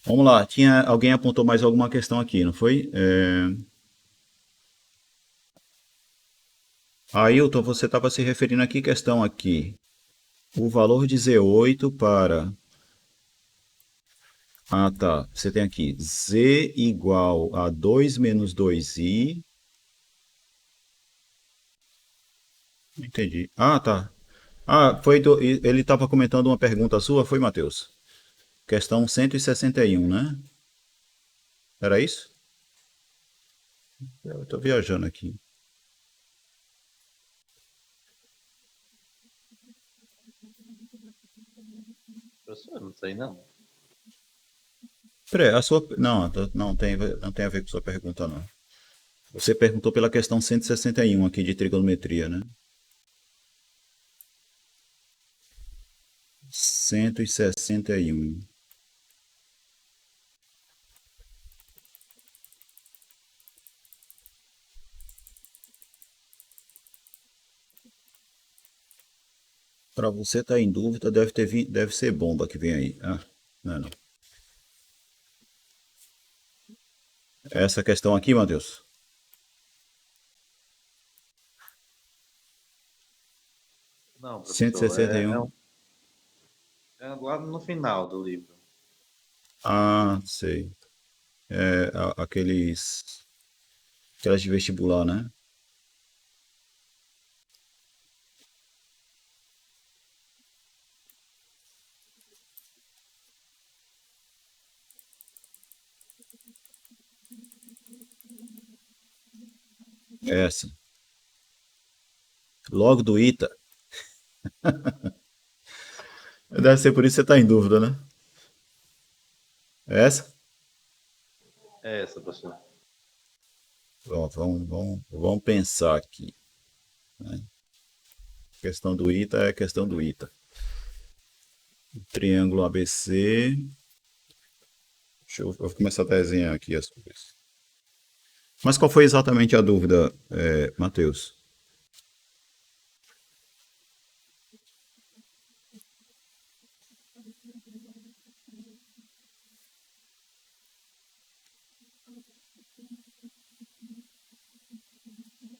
Vamos lá, alguém apontou mais alguma questão aqui, não foi? Ailton, você estava se referindo a que questão aqui? O valor de Z8 para... Ah, tá. Você tem aqui Z igual a 2 menos 2i. Entendi. Ah, tá. Ah, ele estava comentando uma pergunta sua, foi, Matheus? Questão 161, né? Era isso? Eu estou viajando aqui. Professor, não sei não. Peraí, não tem a ver com sua pergunta, não. Você perguntou pela questão 161 aqui de trigonometria, né? 161. Para você estar em dúvida, deve ser bomba que vem aí. Ah, não é não. Essa questão aqui, Matheus. Não, professor. 161. É lá no final do livro. Ah, sei. Aquelas de vestibular, né? Essa. Logo do ITA. Deve ser por isso que você está em dúvida, né? Essa? É essa, professor. Pronto, vamos pensar aqui. Né? A questão do ITA é a questão do ITA. Triângulo ABC. Eu vou começar a desenhar aqui as coisas. Mas qual foi exatamente a dúvida, Matheus?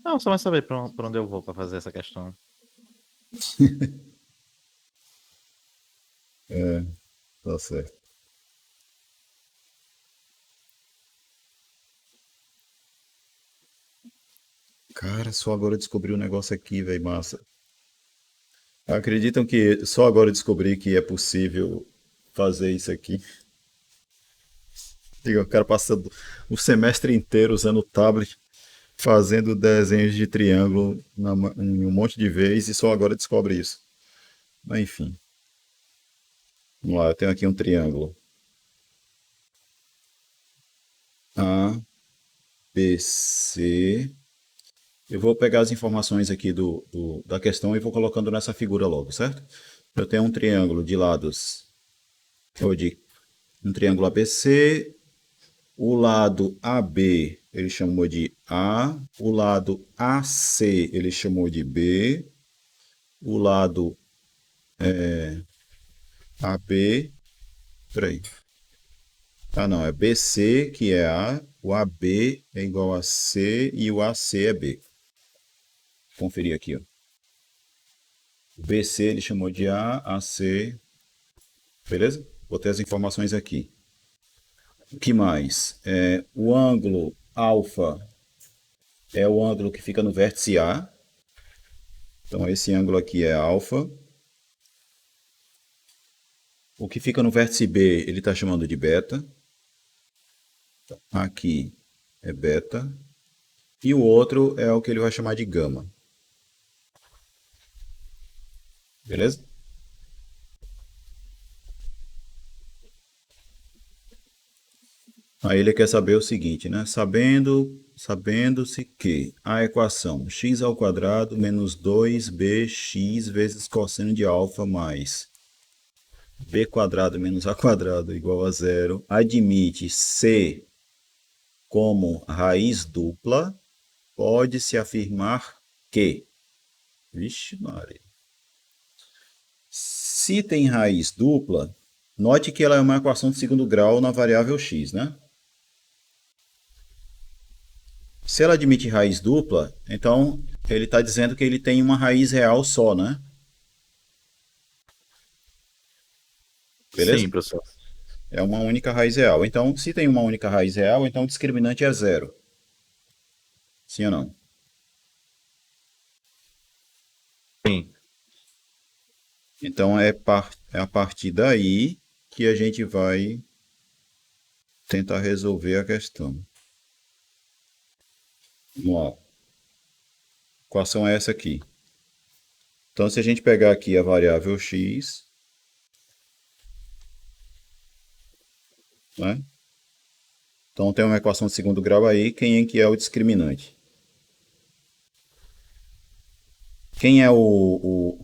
Não, só vai saber pra onde eu vou pra fazer essa questão. Tá certo. Cara, só agora eu descobri um negócio aqui, velho, massa. Acreditam que só agora eu descobri que é possível fazer isso aqui? Diga, o cara passa o semestre inteiro usando o tablet, fazendo desenhos de triângulo em um monte de vezes e só agora descobre isso. Mas enfim. Vamos lá, eu tenho aqui um triângulo. A, B, C. Eu vou pegar as informações aqui da questão e vou colocando nessa figura logo, certo? Eu tenho um triângulo de lados, um triângulo ABC. O lado AB ele chamou de A, o lado AC ele chamou de B, o lado AB, peraí. Ah, não, é BC que é A, o AB é igual a C e o AC é B. Vou conferir aqui, ó. O BC ele chamou de A, AC, beleza? Botei as informações aqui. O que mais? O ângulo alfa é o ângulo que fica no vértice A. Então, esse ângulo aqui é alfa. O que fica no vértice B, ele está chamando de beta. Aqui é beta. E o outro é o que ele vai chamar de gama. Beleza? Aí ele quer saber o seguinte, né? Sabendo-se que a equação x ao quadrado menos 2bx vezes cosseno de alfa mais b quadrado menos a quadrado igual a zero admite c como raiz dupla, pode-se afirmar que... Vixe, Maria. Se tem raiz dupla, note que ela é uma equação de segundo grau na variável x, né? Se ela admite raiz dupla, então ele está dizendo que ele tem uma raiz real só, né? Beleza? Sim, professor. É uma única raiz real. Então, se tem uma única raiz real, então o discriminante é zero. Sim ou não? Sim. Então, é a partir daí que a gente vai tentar resolver a questão. Vamos lá. A equação é essa aqui. Então, se a gente pegar aqui a variável x, né? Então, tem uma equação de segundo grau aí. Quem é que é o discriminante?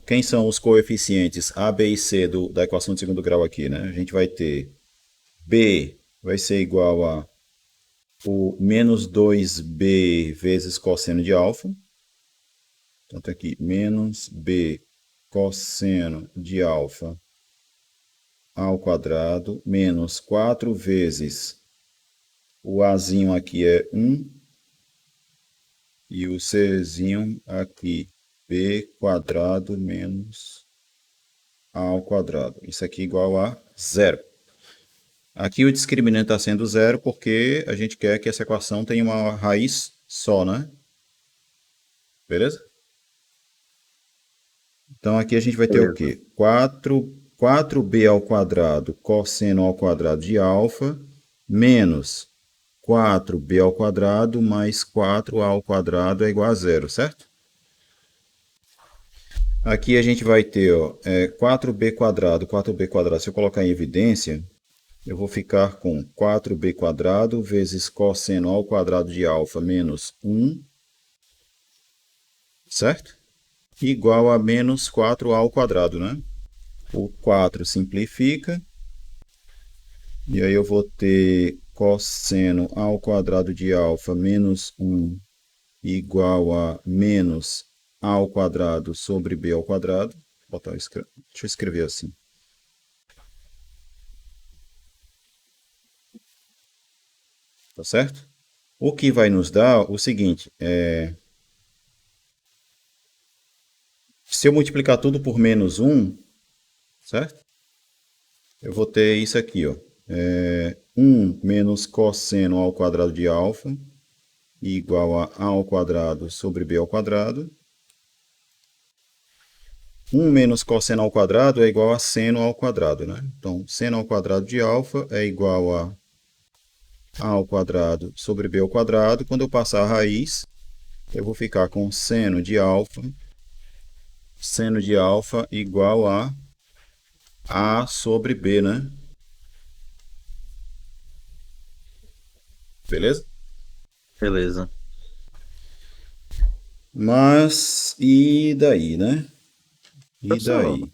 Quem são os coeficientes a, b e c da equação de segundo grau aqui, né? A gente vai ter b vai ser igual a o menos 2b vezes cosseno de alfa. Então, tá aqui, menos b cosseno de alfa ao quadrado, menos 4 vezes o azinho aqui é 1, e o czinho aqui, b quadrado menos a ao quadrado. Isso aqui é igual a zero. Aqui o discriminante está sendo zero porque a gente quer que essa equação tenha uma raiz só, né? Beleza? Então aqui a gente vai ter o Beleza. quê? 4b ao quadrado cosseno ao quadrado de alfa menos 4b ao quadrado mais 4a ao quadrado é igual a zero, certo? Aqui a gente vai ter 4b quadrado, se eu colocar em evidência, eu vou ficar com 4b quadrado vezes cosseno ao quadrado de alfa menos 1, certo? Igual a menos 4a ao quadrado, né? O 4 simplifica, e aí eu vou ter cosseno ao quadrado de alfa menos 1 igual a menos a ao quadrado sobre b ao quadrado. Deixa eu escrever assim. Tá certo? O que vai nos dar o seguinte, se eu multiplicar tudo por menos 1, certo? Eu vou ter isso aqui, ó. 1 menos cosseno ao quadrado de alfa igual a ao quadrado sobre b ao quadrado. 1 menos cosseno ao quadrado é igual a seno ao quadrado, né? Então, seno ao quadrado de alfa é igual a ao quadrado sobre b ao quadrado. Quando eu passar a raiz, eu vou ficar com seno de alfa igual a sobre b, né? Beleza? Beleza. Mas, e daí, né? E Professor, daí?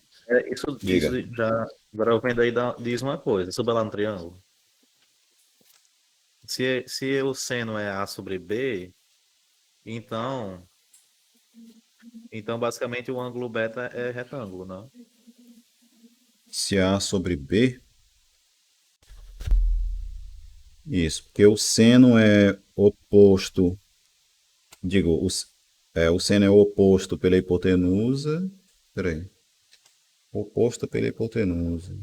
isso Diga. já. Agora eu vendo aí diz uma coisa sobre lá no triângulo. Se o seno é A sobre B, então. Então basicamente o ângulo beta é retângulo, não? Se A sobre B, isso, porque o seno é oposto, digo, o seno é oposto pela hipotenusa, peraí, oposto pela hipotenusa.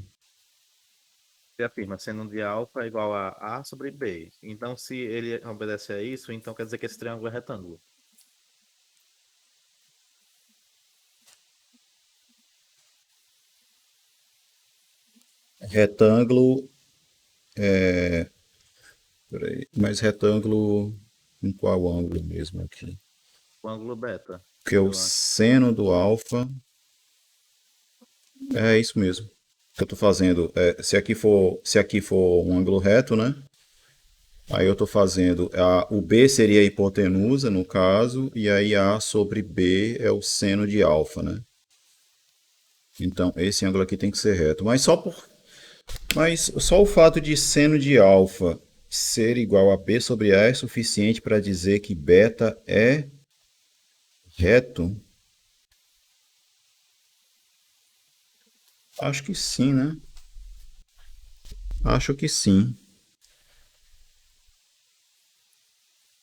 Você afirma seno de alfa é igual a A sobre B. Então, se ele obedece a isso, então quer dizer que esse triângulo é retângulo. Retângulo, peraí, mas retângulo em qual ângulo mesmo aqui? O ângulo beta. Porque o Eu acho. seno do alfa É isso mesmo que eu estou fazendo. Se aqui for um ângulo reto, né? Aí eu estou fazendo. O B seria a hipotenusa, no caso, e aí A sobre B é o seno de alfa, né? Então, esse ângulo aqui tem que ser reto. Mas só o fato de seno de alfa ser igual a B sobre A é suficiente para dizer que beta é reto? Acho que sim, né? Acho que sim.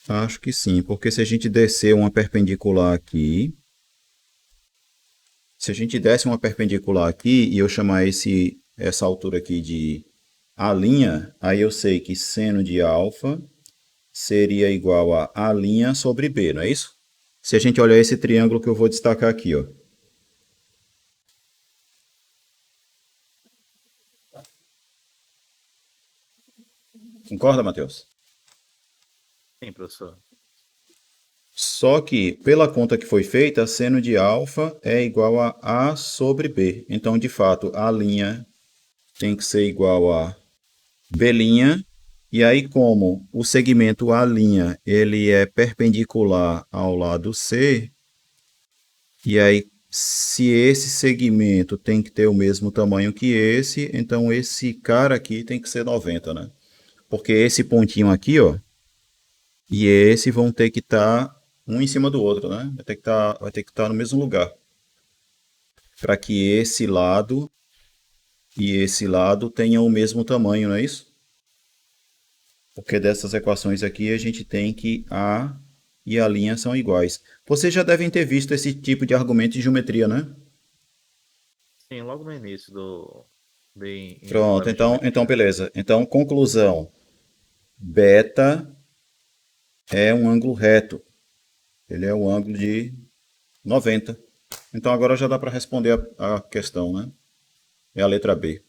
Acho que sim, porque se a gente descer uma perpendicular aqui, se a gente desse uma perpendicular aqui e eu chamar essa altura aqui de A', aí eu sei que seno de alfa seria igual a A' sobre B, não é isso? Se a gente olhar esse triângulo que eu vou destacar aqui, ó. Concorda, Matheus? Sim, professor. Só que, pela conta que foi feita, seno de alfa é igual a A sobre B. Então, de fato, A' tem que ser igual a B', e aí como o segmento A' ele é perpendicular ao lado C, e aí se esse segmento tem que ter o mesmo tamanho que esse, então esse cara aqui tem que ser 90, né? Porque esse pontinho aqui, ó, e esse vão ter que estar um em cima do outro, né? Vai ter que estar no mesmo lugar, para que esse lado e esse lado tenham o mesmo tamanho, não é isso? Porque dessas equações aqui a gente tem que A e A' são iguais. Vocês já devem ter visto esse tipo de argumento em geometria, né? Sim, logo no início em Pronto, problema de então geometria. beleza. Então, conclusão. Beta é um ângulo reto. Ele é um ângulo de 90. Então agora já dá para responder a questão, né? É a letra B.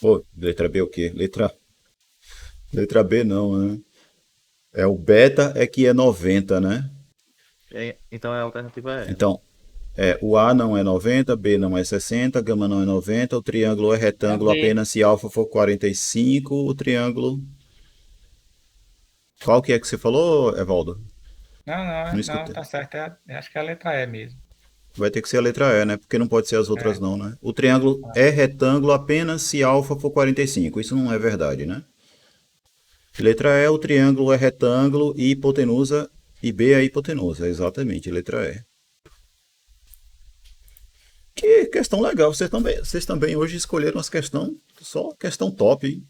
Pô, letra B é o quê? Letra B não, né? É o beta é que é 90, né? Então a alternativa é. Então, o A não é 90, B não é 60, gama não é 90, o triângulo é É a retângulo B. apenas se alfa for 45, o triângulo... Qual que é que você falou, Evaldo? Não, Não não, não, escutei. tá certo. Acho que é a letra E mesmo. Vai ter que ser a letra E, né? Porque não pode ser as outras É. não, né? O triângulo é retângulo apenas se alfa for 45. Isso não é verdade, né? Letra E, o triângulo é retângulo e hipotenusa, e B é hipotenusa, exatamente, letra E. Que questão legal, vocês também hoje escolheram as questões, só questão top, hein?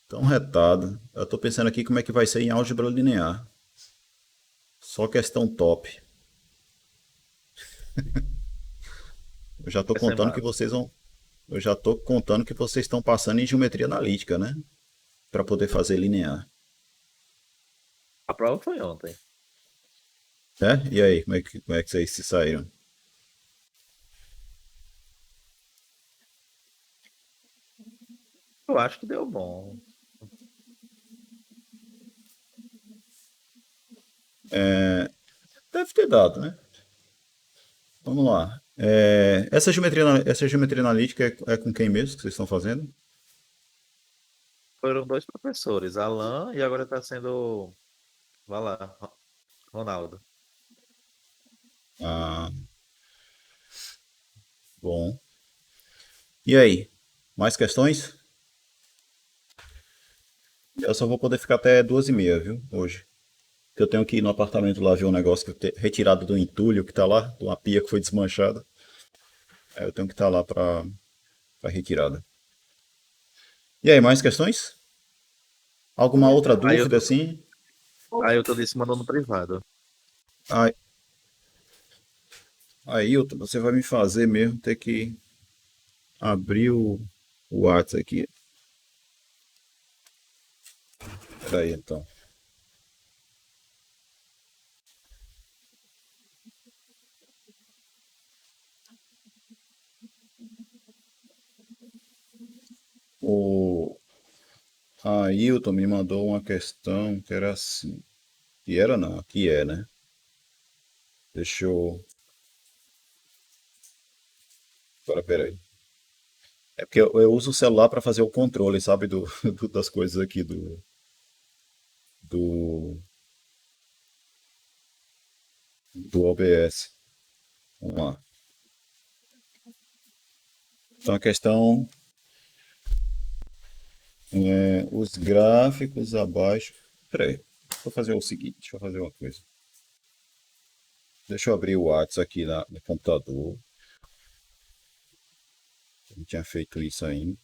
Tão retado. Eu tô pensando aqui como é que vai ser em álgebra linear. Só questão top. Eu já tô Vai ser contando que massa. vocês vão. Eu já tô contando que vocês estão passando em geometria analítica, né? Para poder fazer linear. A prova foi ontem. E aí, como é que vocês se saíram? Eu acho que deu bom. Deve ter dado, né? Vamos lá. Essa geometria analítica é com quem mesmo que vocês estão fazendo? Foram dois professores, Alan e agora está sendo, vai lá, Ronaldo. Ah, bom. E aí? Mais questões? Eu só vou poder ficar até 2h30, viu? Hoje. Porque eu tenho que ir no apartamento lá ver um negócio retirado do entulho que tá lá, de uma pia que foi desmanchada. Aí eu tenho que estar lá para retirada. E aí, mais questões? Alguma outra Aí dúvida eu, assim? aí eu tô disse mandou no privado. Aí, Ailton, você vai me fazer mesmo ter que abrir o WhatsApp aqui. Peraí, então. O, A Ailton me mandou uma questão que era assim. Que era não, que é, né? Deixa eu. Agora, peraí. É porque eu uso o celular para fazer o controle, sabe, das coisas aqui do, do OBS. Vamos lá. Então a questão é os gráficos abaixo. Peraí, vou fazer o seguinte, deixa eu fazer uma coisa. Deixa eu abrir o WhatsApp aqui no computador. Eu não tinha feito isso ainda.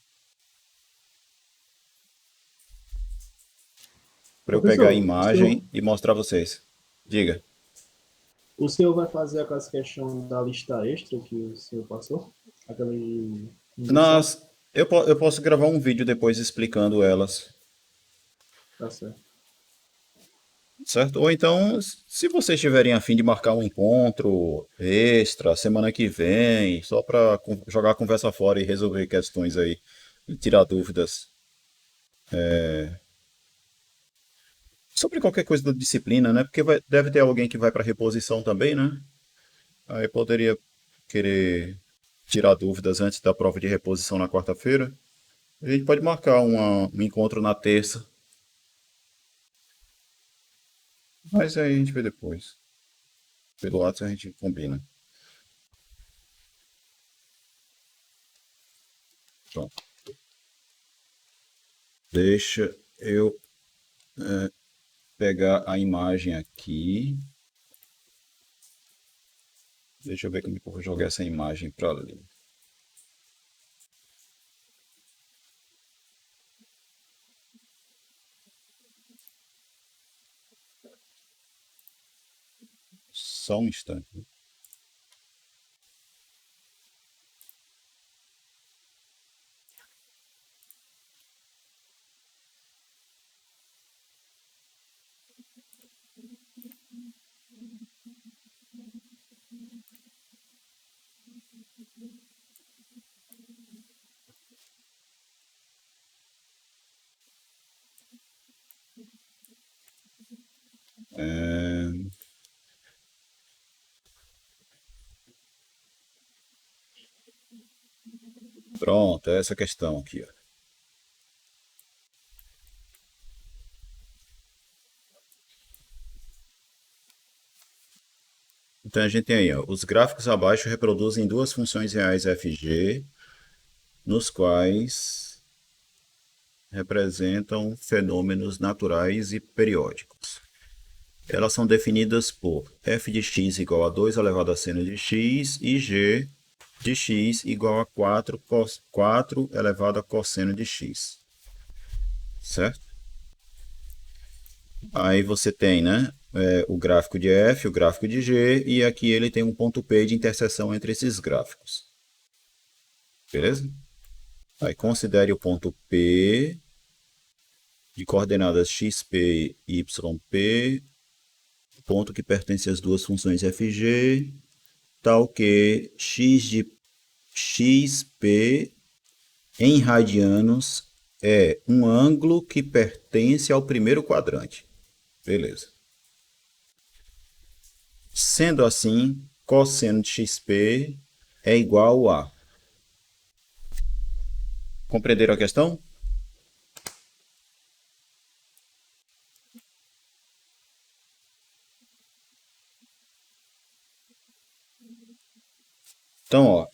Para eu pegar a Professor, imagem e mostrar a vocês. Diga. o senhor vai fazer aquelas questões da lista extra que o senhor passou? Aquela de indução? Eu posso gravar um vídeo depois explicando elas, Tá certo. certo? Ou então, se vocês estiverem a fim de marcar um encontro extra semana que vem, só para jogar a conversa fora e resolver questões aí e tirar dúvidas sobre qualquer coisa da disciplina, né? Porque deve ter alguém que vai para reposição também, né? Aí poderia querer tirar dúvidas antes da prova de reposição na quarta-feira. A gente pode marcar um encontro na terça. Mas aí a gente vê depois. Pelo WhatsApp a gente combina. Pronto. Deixa eu pegar a imagem aqui. Deixa eu ver como é que eu vou jogar essa imagem para ali. Só um instante. Pronto, é essa questão aqui, ó. Então a gente tem aí, ó, os gráficos abaixo reproduzem duas funções reais fg, nos quais representam fenômenos naturais e periódicos. Elas são definidas por f de x igual a 2 elevado a seno de x e g de x igual a 4 elevado a cosseno de x. Certo? Aí você tem, né, o gráfico de f, o gráfico de g, e aqui ele tem um ponto P de interseção entre esses gráficos. Beleza? Aí considere o ponto P de coordenadas xp e yp, ponto que pertence às duas funções fg, tal que x de xp em radianos é um ângulo que pertence ao primeiro quadrante. Beleza. Sendo assim, cosseno de xp é igual a... Compreenderam a questão? Então, ó,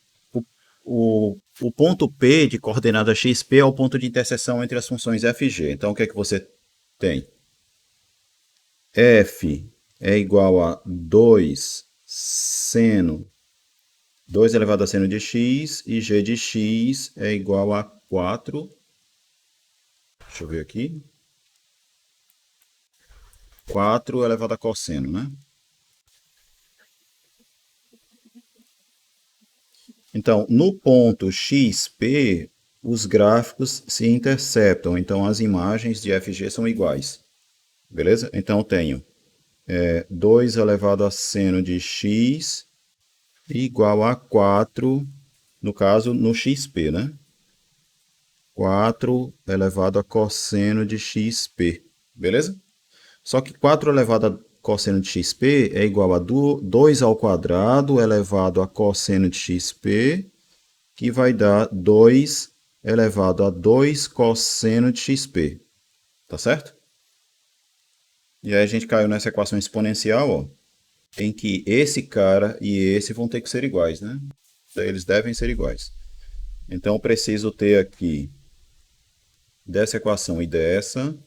o ponto P de coordenada xp é o ponto de interseção entre as funções fg. Então, o que é que você tem? F é igual a 2 elevado a seno de x, e g de x é igual a 4. Deixa eu ver aqui. 4 elevado a cosseno, né? Então, no ponto XP, os gráficos se interceptam. Então, as imagens de FG são iguais. Beleza? Então, eu tenho 2 elevado a seno de x igual a 4, no caso, no XP, né? 4 elevado a cosseno de xp, beleza? Só que 4 elevado a cosseno de xp é igual a 2 ao quadrado elevado a cosseno de xp, que vai dar 2 elevado a 2 cosseno de xp, tá certo? E aí a gente caiu nessa equação exponencial, ó, em que esse cara e esse vão ter que ser iguais, né? Eles devem ser iguais. Então eu preciso ter aqui dessa equação e dessa,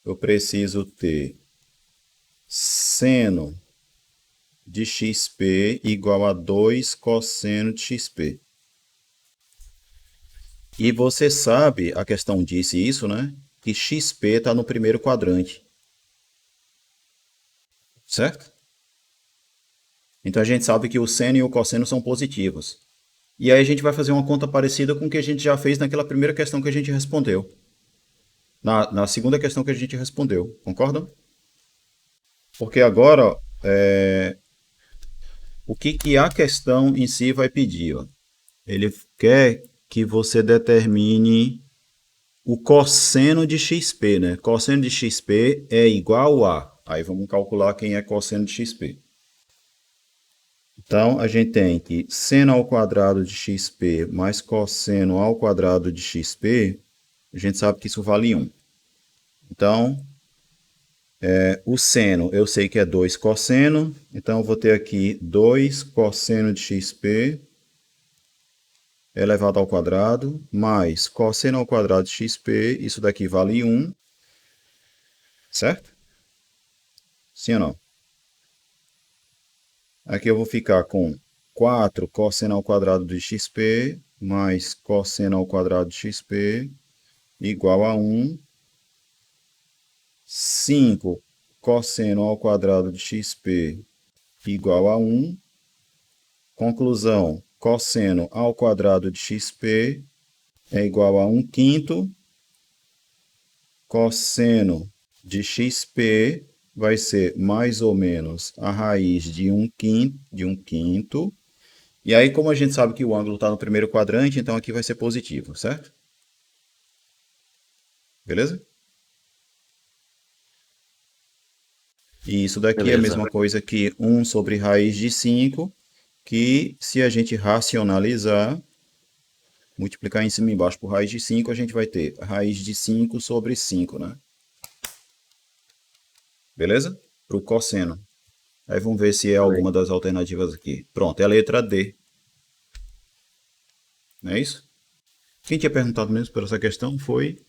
eu preciso ter seno de xp igual a 2 cosseno de xp. E você sabe, a questão disse isso, né? Que xp está no primeiro quadrante. Certo? Então a gente sabe que o seno e o cosseno são positivos. E aí a gente vai fazer uma conta parecida com o que a gente já fez naquela primeira questão que a gente respondeu. Na segunda questão que a gente respondeu. Concordam? Porque agora, o que a questão em si vai pedir? Ó? Ele quer que você determine o cosseno de xp, né? Cosseno de xp é igual a... Aí vamos calcular quem é cosseno de xp. Então, a gente tem que seno ao quadrado de xp mais cosseno ao quadrado de xp, a gente sabe que isso vale 1. Então, o seno eu sei que é 2 cosseno, então eu vou ter aqui 2 cosseno de xp elevado ao quadrado, mais cosseno ao quadrado de xp, isso daqui vale 1, certo? Sim ou não? Aqui eu vou ficar com 4 cosseno ao quadrado de xp mais cosseno ao quadrado de xp igual a 1. 5 cosseno ao quadrado de xp igual a 1. Conclusão, cosseno ao quadrado de xp é igual a 1/5. Cosseno de xp vai ser mais ou menos a raiz de 1/5. E aí, como a gente sabe que o ângulo está no primeiro quadrante, então aqui vai ser positivo, certo? Beleza? E isso daqui é a Beleza. mesma coisa que 1 sobre raiz de 5, que se a gente racionalizar, multiplicar em cima e embaixo por raiz de 5, a gente vai ter raiz de 5 sobre 5, né? Beleza? Para o cosseno. Aí vamos ver se é alguma das alternativas aqui. Pronto, é a letra D. Não é isso? Quem tinha perguntado mesmo por essa questão foi...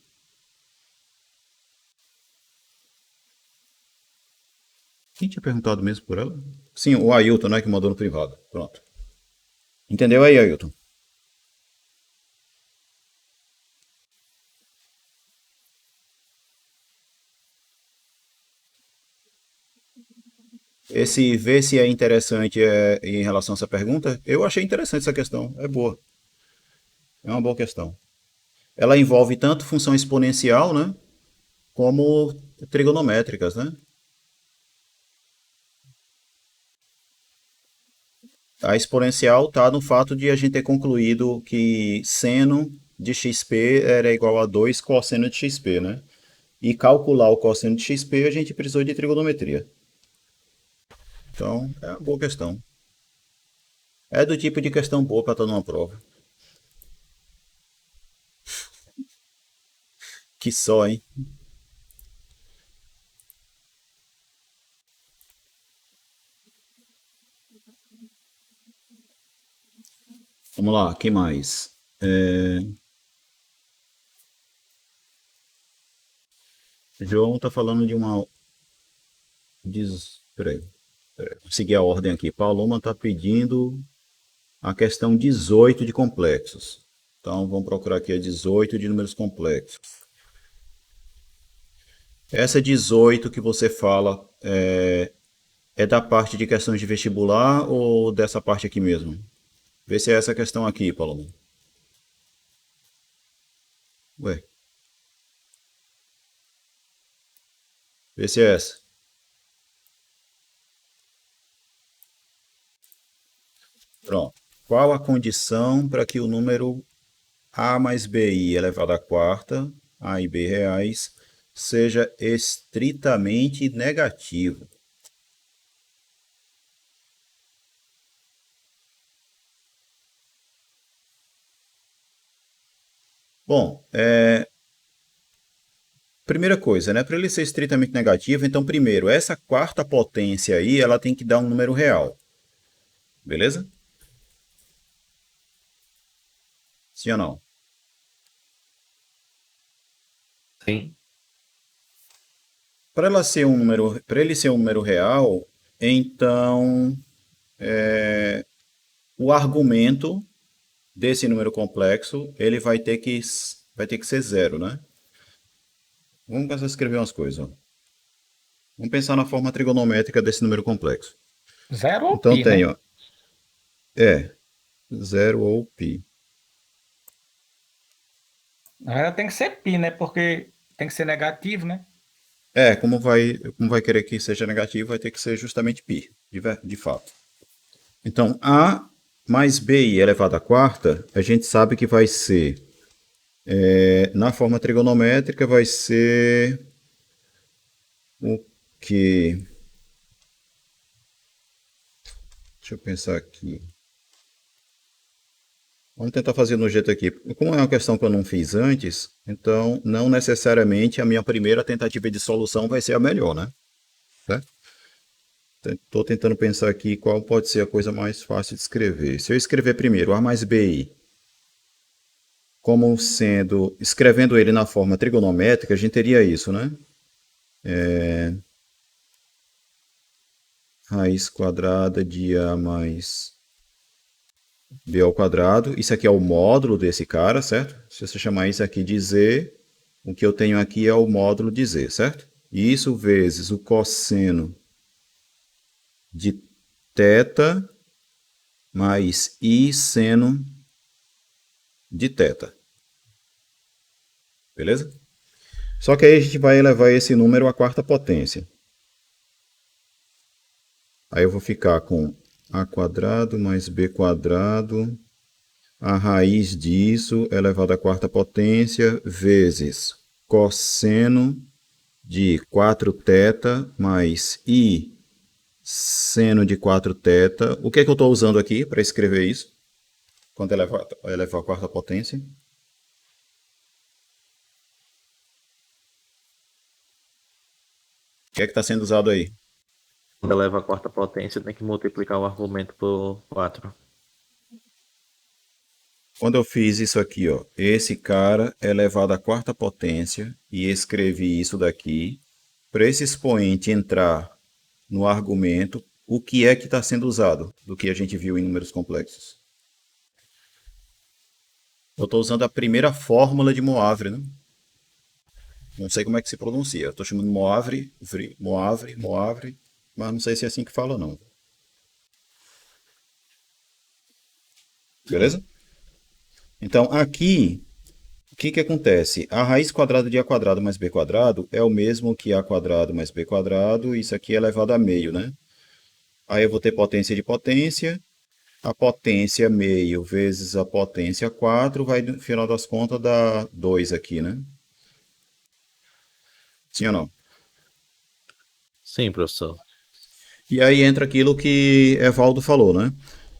Quem tinha perguntado mesmo por ela? Sim, o Ailton, né, que mandou no privado. Pronto. Entendeu aí, Ailton? Esse ver se é interessante em relação a essa pergunta, eu achei interessante essa questão. É boa. É uma boa questão. Ela envolve tanto função exponencial, né, como trigonométricas, né? A exponencial está no fato de a gente ter concluído que seno de xp era igual a 2 cosseno de xp, né? E calcular o cosseno de xp a gente precisou de trigonometria. Então, é uma boa questão. É do tipo de questão boa para estar numa prova. Que só, hein? Vamos lá, quem mais? João está falando de uma... Peraí, vou seguir a ordem aqui. Paloma está pedindo a questão 18 de complexos. Então, vamos procurar aqui a 18 de números complexos. Essa 18 que você fala é da parte de questões de vestibular ou dessa parte aqui mesmo? Vê se é essa questão aqui, Paloma. Ué. Vê se é essa. Pronto. Qual a condição para que o número A mais BI elevado à quarta, A e B reais, seja estritamente negativo. Bom, primeira coisa, né? Para ele ser estritamente negativo, então, primeiro, essa quarta potência aí, ela tem que dar um número real. Beleza? Sim ou não? Sim. Para ele ser um número real, então o argumento desse número complexo, ele vai ter que ser zero, né? Vamos começar a escrever umas coisas, ó. Vamos pensar na forma trigonométrica desse número complexo. Zero ou Então pi, né? tem, ó, zero ou π. Na verdade tem que ser pi, né? Porque tem que ser negativo, né? Como vai querer que seja negativo, vai ter que ser justamente π, de fato. Então, A mais BI elevado à quarta, a gente sabe que vai ser, na forma trigonométrica, vai ser o que... Deixa eu pensar aqui. Vamos tentar fazer no jeito aqui. Como é uma questão que eu não fiz antes, então não necessariamente a minha primeira tentativa de solução vai ser a melhor, né? Certo? Estou tentando pensar aqui qual pode ser a coisa mais fácil de escrever. Se eu escrever primeiro A mais BI como sendo, escrevendo ele na forma trigonométrica, a gente teria isso, né? Raiz quadrada de A mais B ao quadrado. Isso aqui é o módulo desse cara, certo? Se você chamar isso aqui de Z, o que eu tenho aqui é o módulo de Z, certo? E isso vezes o cosseno de θ mais I seno de θ. Beleza? Só que aí a gente vai elevar esse número à quarta potência. Aí eu vou ficar com A quadrado mais B quadrado, a raiz disso elevado à quarta potência, vezes cosseno de 4θ mais I seno de 4θ. O que é que eu estou usando aqui para escrever isso? Quando elevar à quarta potência? O que é que está sendo usado aí? Quando eleva a quarta potência, tem que multiplicar o argumento por 4. Quando eu fiz isso aqui, ó, esse cara é elevado à quarta potência e escrevi isso daqui, para esse expoente entrar no argumento, o que é que está sendo usado do que a gente viu em números complexos? Eu estou usando a primeira fórmula de Moivre, né? Não sei como é que se pronuncia. Estou chamando Moivre, Moivre, mas não sei se é assim que fala, não. Beleza? Então, aqui, o que que acontece? A raiz quadrada de A quadrado mais B quadrado é o mesmo que A quadrado mais B quadrado, isso aqui é elevado a meio, né? Aí eu vou ter potência de potência, a potência meio vezes a potência 4 vai, no final das contas, dar 2 aqui, né? Sim ou não? Sim, professor. E aí entra aquilo que Evaldo falou, né?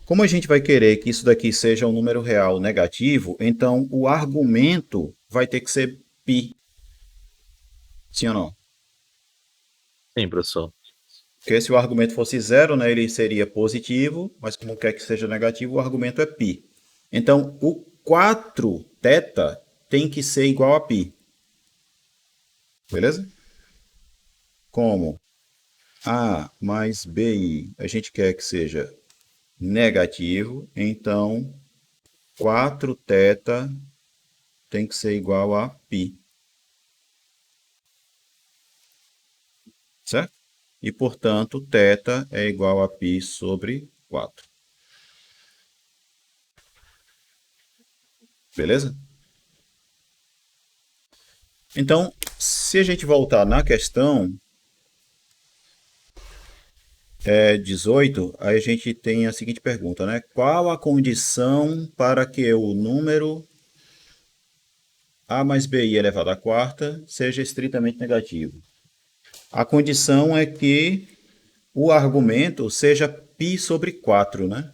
Como a gente vai querer que isso daqui seja um número real negativo, então o argumento vai ter que ser π. Sim ou não? Sim, professor. Porque se o argumento fosse zero, né, ele seria positivo, mas como quer que seja negativo, o argumento é π. Então, o 4θ tem que ser igual a π. Beleza? Como A mais BI a gente quer que seja negativo, então 4θ tem que ser igual a π. Certo? E, portanto, θ é igual a π sobre 4. Beleza? Então, se a gente voltar na questão 18, aí a gente tem a seguinte pergunta, né? Qual a condição para que o número A mais BI elevado à quarta seja estritamente negativo. A condição é que o argumento seja π sobre 4, né?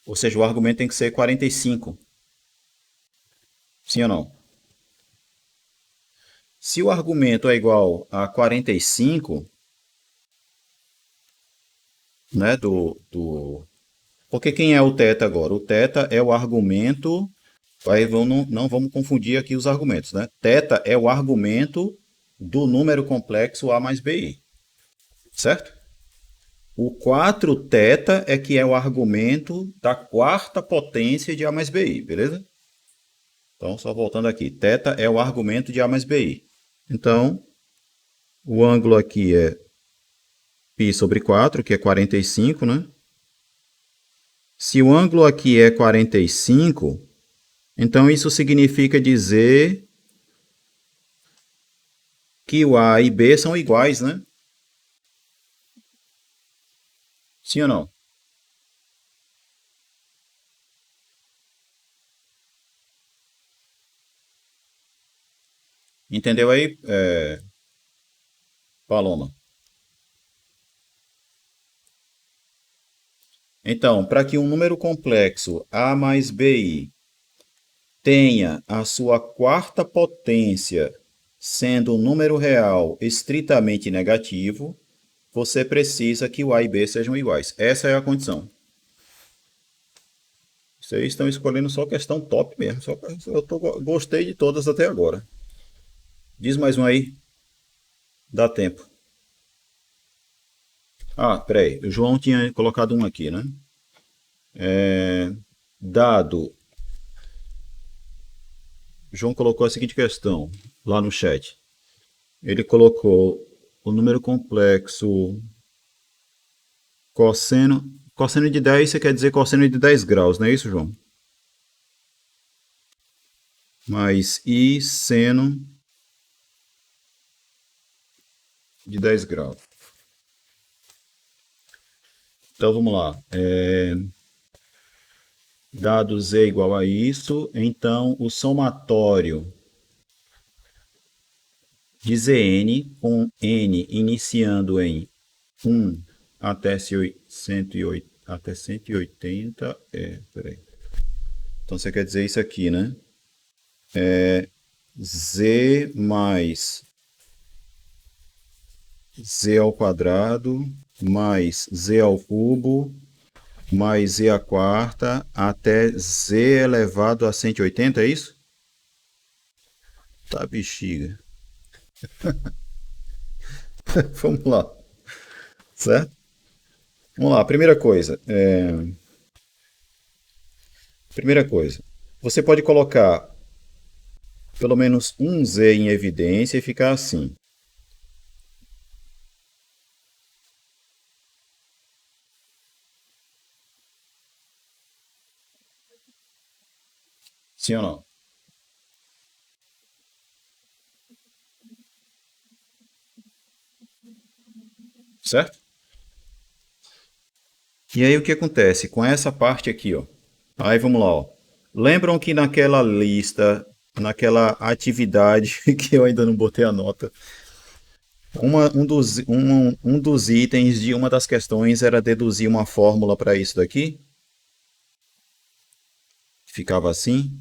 Ou seja, o argumento tem que ser 45. Sim ou não? Se o argumento é igual a 45, né, porque quem é o θ agora? O θ é o argumento. Aí não vamos confundir aqui os argumentos, né? Θ é o argumento do número complexo A mais BI, certo? O 4θ é que é o argumento da quarta potência de A mais BI, beleza? Então, só voltando aqui. Θ é o argumento de A mais BI. Então, o ângulo aqui é π sobre 4, que é 45, né? Se o ângulo aqui é 45, então isso significa dizer que o A e B são iguais, né? Sim ou não? Entendeu aí, Paloma? Então, para que um número complexo A mais BI tenha a sua quarta potência sendo um número real estritamente negativo, você precisa que o A e B sejam iguais. Essa é a condição. Vocês estão escolhendo só questão top mesmo. Gostei de todas até agora. Diz mais um aí. Dá tempo. Ah, peraí. O João tinha colocado um aqui, né? Dado. O João colocou a seguinte questão lá no chat. Ele colocou o número complexo cosseno. Cosseno de 10, você quer dizer cosseno de 10 graus, não é isso, João? Mais I seno de 10 graus. Então vamos lá. Dado Z igual a isso, então o somatório de Zn, com N iniciando em 1 até 180. Peraí. Então você quer dizer isso aqui, né? Z mais Z ao quadrado mais Z ao cubo mais Z à quarta até Z elevado a 180, é isso? Tá, bexiga. Vamos lá. Certo? Vamos lá, primeira coisa. Primeira coisa. Você pode colocar pelo menos um Z em evidência e ficar assim. Sim ou não? Certo? E aí o que acontece com essa parte aqui, ó? Aí vamos lá, ó. Lembram que naquela lista, naquela atividade que eu ainda não botei a nota, um dos itens de uma das questões era deduzir uma fórmula para isso daqui? Ficava assim.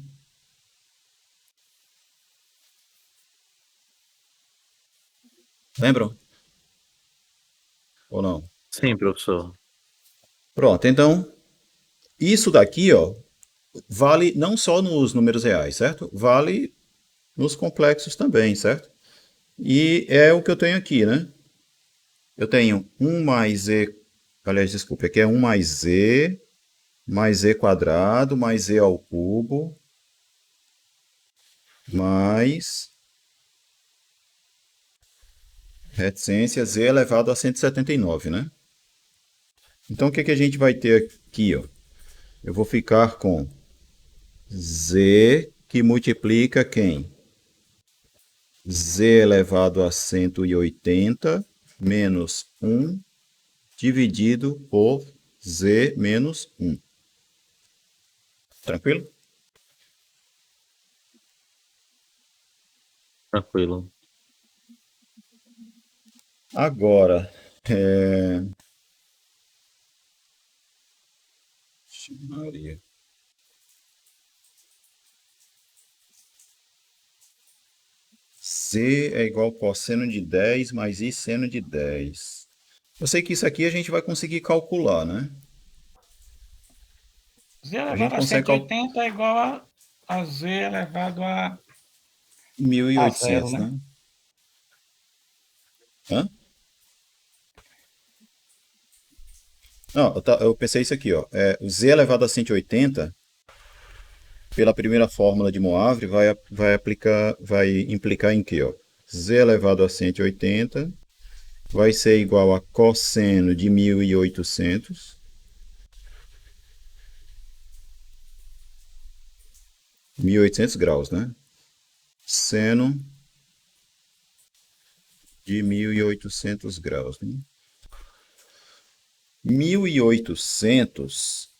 Lembram? Ou não? Sim, professor. Pronto, então, isso daqui, ó, vale não só nos números reais, certo? Vale nos complexos também, certo? E é o que eu tenho aqui, né? Eu tenho 1 mais z, aliás, desculpa, aqui é 1 mais z quadrado, mais z ao cubo, mais reticência z elevado a 179, né? Então, o que a gente vai ter aqui, ó? Eu vou ficar com z que multiplica quem? Z elevado a 180 menos 1 dividido por z menos 1. Tranquilo? Tranquilo. Agora, Vixe Maria. Z é igual cosseno de 10 mais I seno de 10. Eu sei que isso aqui a gente vai conseguir calcular, né? Z A gente elevado a consegue calcular 180 é igual a Z elevado a zero, 1800, né? né? Hã? Não, eu pensei isso aqui, ó. O Z elevado a 180, pela primeira fórmula de Moivre, vai implicar em quê, ó? Z elevado a 180 vai ser igual a cosseno de 1800, 1800 graus, né? Seno de 1800 graus, né? 1800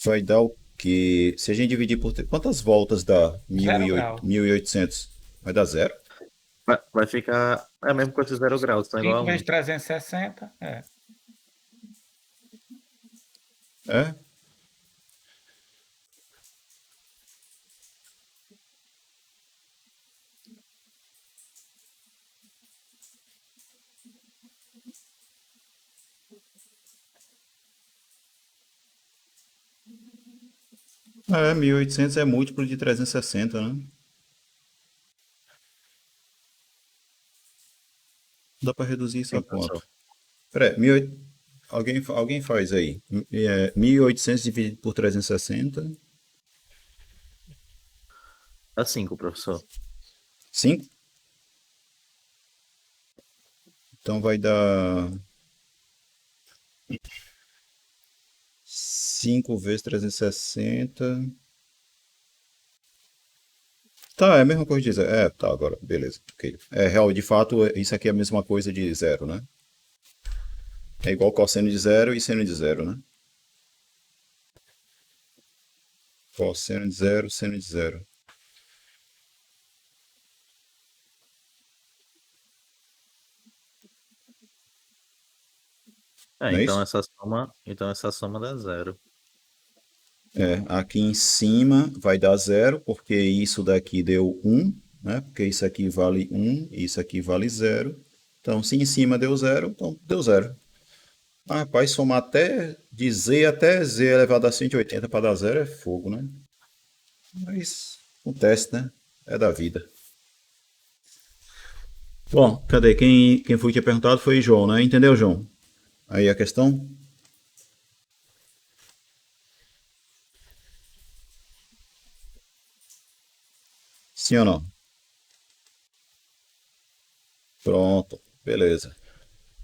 vai dar o quê? Se a gente dividir por... Quantas voltas dá 0 grau. 1800? Vai dar zero? Vai ficar a mesma coisa de 0 graus, então é igual 5 a 1. vezes 360, É? É, 1800 é múltiplo de 360, né? Dá para reduzir isso a Sim, professor. quanto? Peraí, alguém faz aí. 1800 dividido por 360. É 5, professor. 5? Então vai dar 5 vezes 360. Tá, é a mesma coisa de zero. É, tá, agora, beleza. Ok. É real, de fato, isso aqui é a mesma coisa de zero, né? É igual cosseno de zero e seno de zero, né? Cosseno de zero, seno de zero. Não é isso? Então essa soma dá 0. Aqui em cima vai dar zero, porque isso daqui deu um, né? Porque isso aqui vale um, isso aqui vale zero. Então, se em cima deu zero, então deu zero. Ah, rapaz, somar até de Z até Z elevado a 180 para dar zero é fogo, né? Mas acontece, né? É da vida. Bom, cadê? Quem foi que tinha perguntado foi João, né? Entendeu, João? Aí a questão? Sim ou não? Pronto, beleza.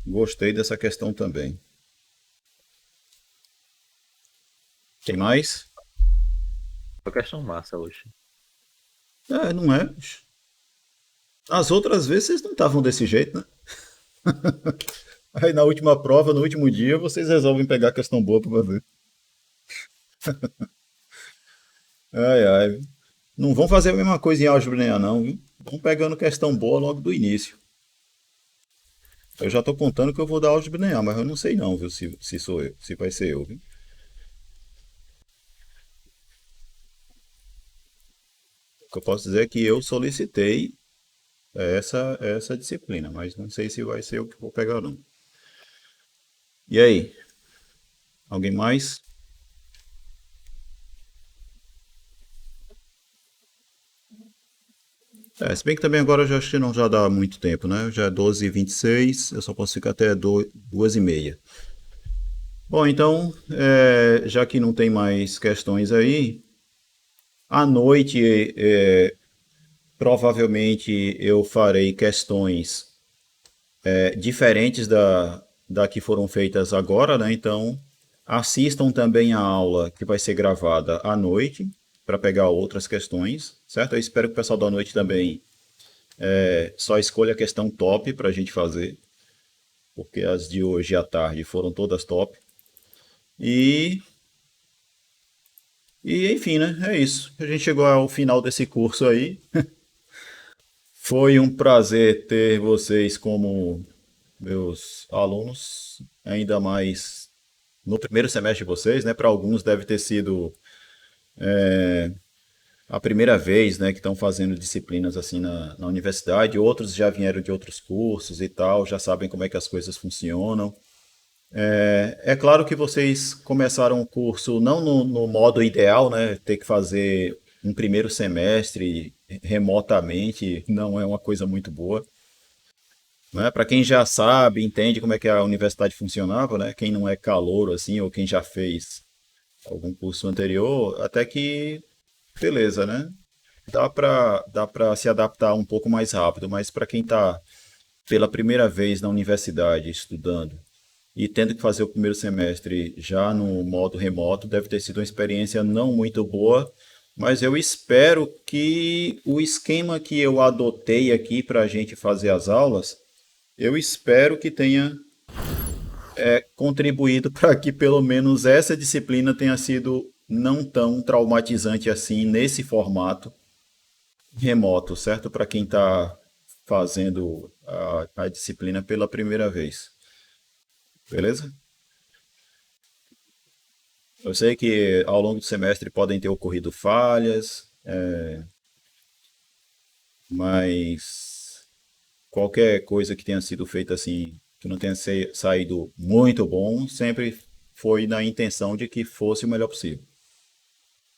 Gostei dessa questão também. Tem mais? Foi questão massa hoje. Não é. As outras vezes vocês não estavam desse jeito, né? Aí na última prova, no último dia, vocês resolvem pegar questão boa para fazer. Ai, ai. Não vão fazer a mesma coisa em álgebra linear, não, viu? Vão pegando questão boa logo do início. Eu já estou contando que eu vou dar álgebra linear, mas eu não sei não, viu? Se sou eu, se vai ser eu, viu? O que eu posso dizer é que eu solicitei essa disciplina, mas não sei se vai ser eu que vou pegar, não. E aí? Alguém mais? Se bem que também agora eu já acho que não já dá muito tempo, né? Já é 12h26, eu só posso ficar até 2h30. Bom, então, já que não tem mais questões aí, à noite provavelmente eu farei questões diferentes da que foram feitas agora, né? Então, assistam também a aula que vai ser gravada à noite para pegar outras questões, certo? Eu espero que o pessoal da noite também só escolha a questão top para a gente fazer, porque as de hoje à tarde foram todas top. E E enfim, né? É isso. A gente chegou ao final desse curso aí. Foi um prazer ter vocês como meus alunos, ainda mais no primeiro semestre de vocês, né? Para alguns deve ter sido a primeira vez, né, que estão fazendo disciplinas assim na universidade. Outros já vieram de outros cursos e tal, já sabem como é que as coisas funcionam. É claro que vocês começaram o curso não no modo ideal, né? Ter que fazer um primeiro semestre remotamente não é uma coisa muito boa, né? Para quem já sabe, entende como é que a universidade funcionava, né? Quem não é calouro assim ou quem já fez algum curso anterior, até que beleza, né? Dá para se adaptar um pouco mais rápido, mas para quem está pela primeira vez na universidade estudando e tendo que fazer o primeiro semestre já no modo remoto, deve ter sido uma experiência não muito boa, mas eu espero que o esquema que eu adotei aqui para a gente fazer as aulas, eu espero que tenha contribuído para que pelo menos essa disciplina tenha sido não tão traumatizante assim nesse formato remoto, certo? Para quem está fazendo a disciplina pela primeira vez. Beleza? Eu sei que ao longo do semestre podem ter ocorrido falhas, mas qualquer coisa que tenha sido feita assim, que não tenha saído muito bom, sempre foi na intenção de que fosse o melhor possível,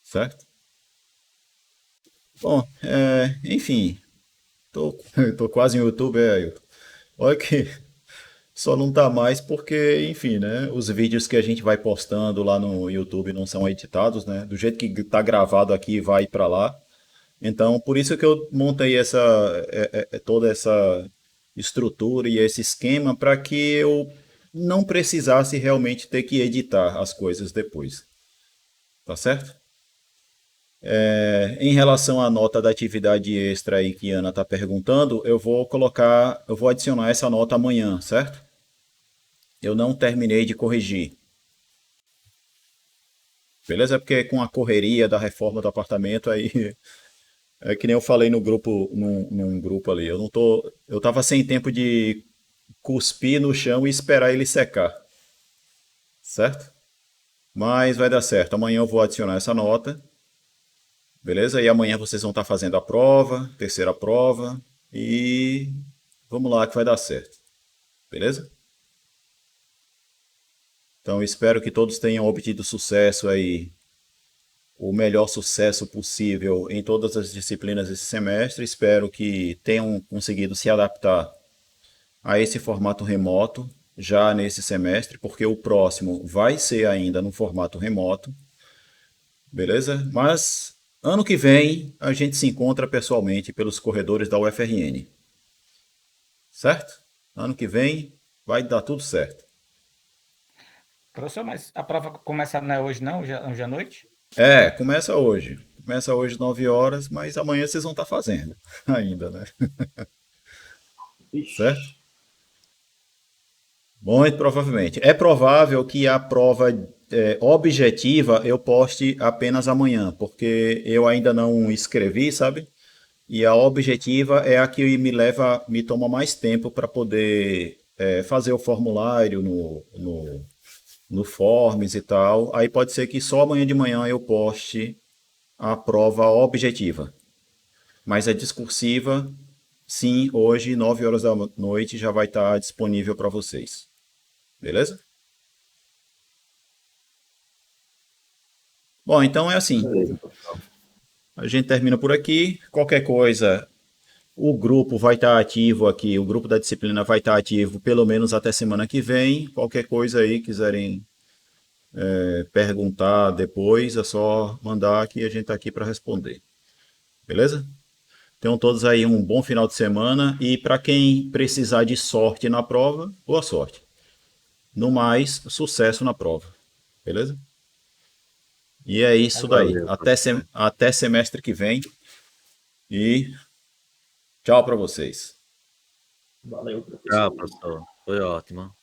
certo? Bom, enfim, tô quase no YouTube, Ailton. Olha que só não tá mais porque, enfim, né? Os vídeos que a gente vai postando lá no YouTube não são editados, né? Do jeito que tá gravado aqui, vai para lá. Então, por isso que eu montei toda essa estrutura e esse esquema para que eu não precisasse realmente ter que editar as coisas depois. Tá certo? Em relação à nota da atividade extra aí que a Ana está perguntando, eu vou adicionar essa nota amanhã, certo? Eu não terminei de corrigir. Beleza? É porque com a correria da reforma do apartamento aí é que nem eu falei no grupo, num grupo ali. Eu tava sem tempo de cuspir no chão e esperar ele secar, certo? Mas vai dar certo. Amanhã eu vou adicionar essa nota, beleza? E amanhã vocês vão estar fazendo a prova, terceira prova e vamos lá que vai dar certo. Beleza? Então espero que todos tenham obtido sucesso aí, o melhor sucesso possível em todas as disciplinas desse semestre. Espero que tenham conseguido se adaptar a esse formato remoto já nesse semestre, porque o próximo vai ser ainda no formato remoto, beleza? Mas ano que vem a gente se encontra pessoalmente pelos corredores da UFRN, certo? Ano que vem vai dar tudo certo. Professor, mas a prova começa não é hoje não, hoje à noite? Começa hoje. Começa hoje 9 horas, mas amanhã vocês vão estar fazendo ainda, né? Certo? Ixi, Muito provavelmente. É provável que a prova objetiva eu poste apenas amanhã, porque eu ainda não escrevi, sabe? E a objetiva é a que me toma mais tempo para poder fazer o formulário no Forms e tal. Aí pode ser que só amanhã de manhã eu poste a prova objetiva. Mas a discursiva, sim, hoje, 9 horas da noite, já vai estar disponível para vocês. Beleza? Bom, então é assim. beleza, professor. A gente termina por aqui. Qualquer coisa, o grupo vai estar ativo aqui, o grupo da disciplina vai estar ativo pelo menos até semana que vem. Qualquer coisa aí quiserem perguntar depois, é só mandar que a gente está aqui para responder. Beleza? Tenham todos aí um bom final de semana e para quem precisar de sorte na prova, boa sorte. No mais, sucesso na prova. Beleza? E é isso daí. Valeu, Até semestre que vem. E tchau para vocês. Valeu, tchau, professor. professor. Foi ótimo.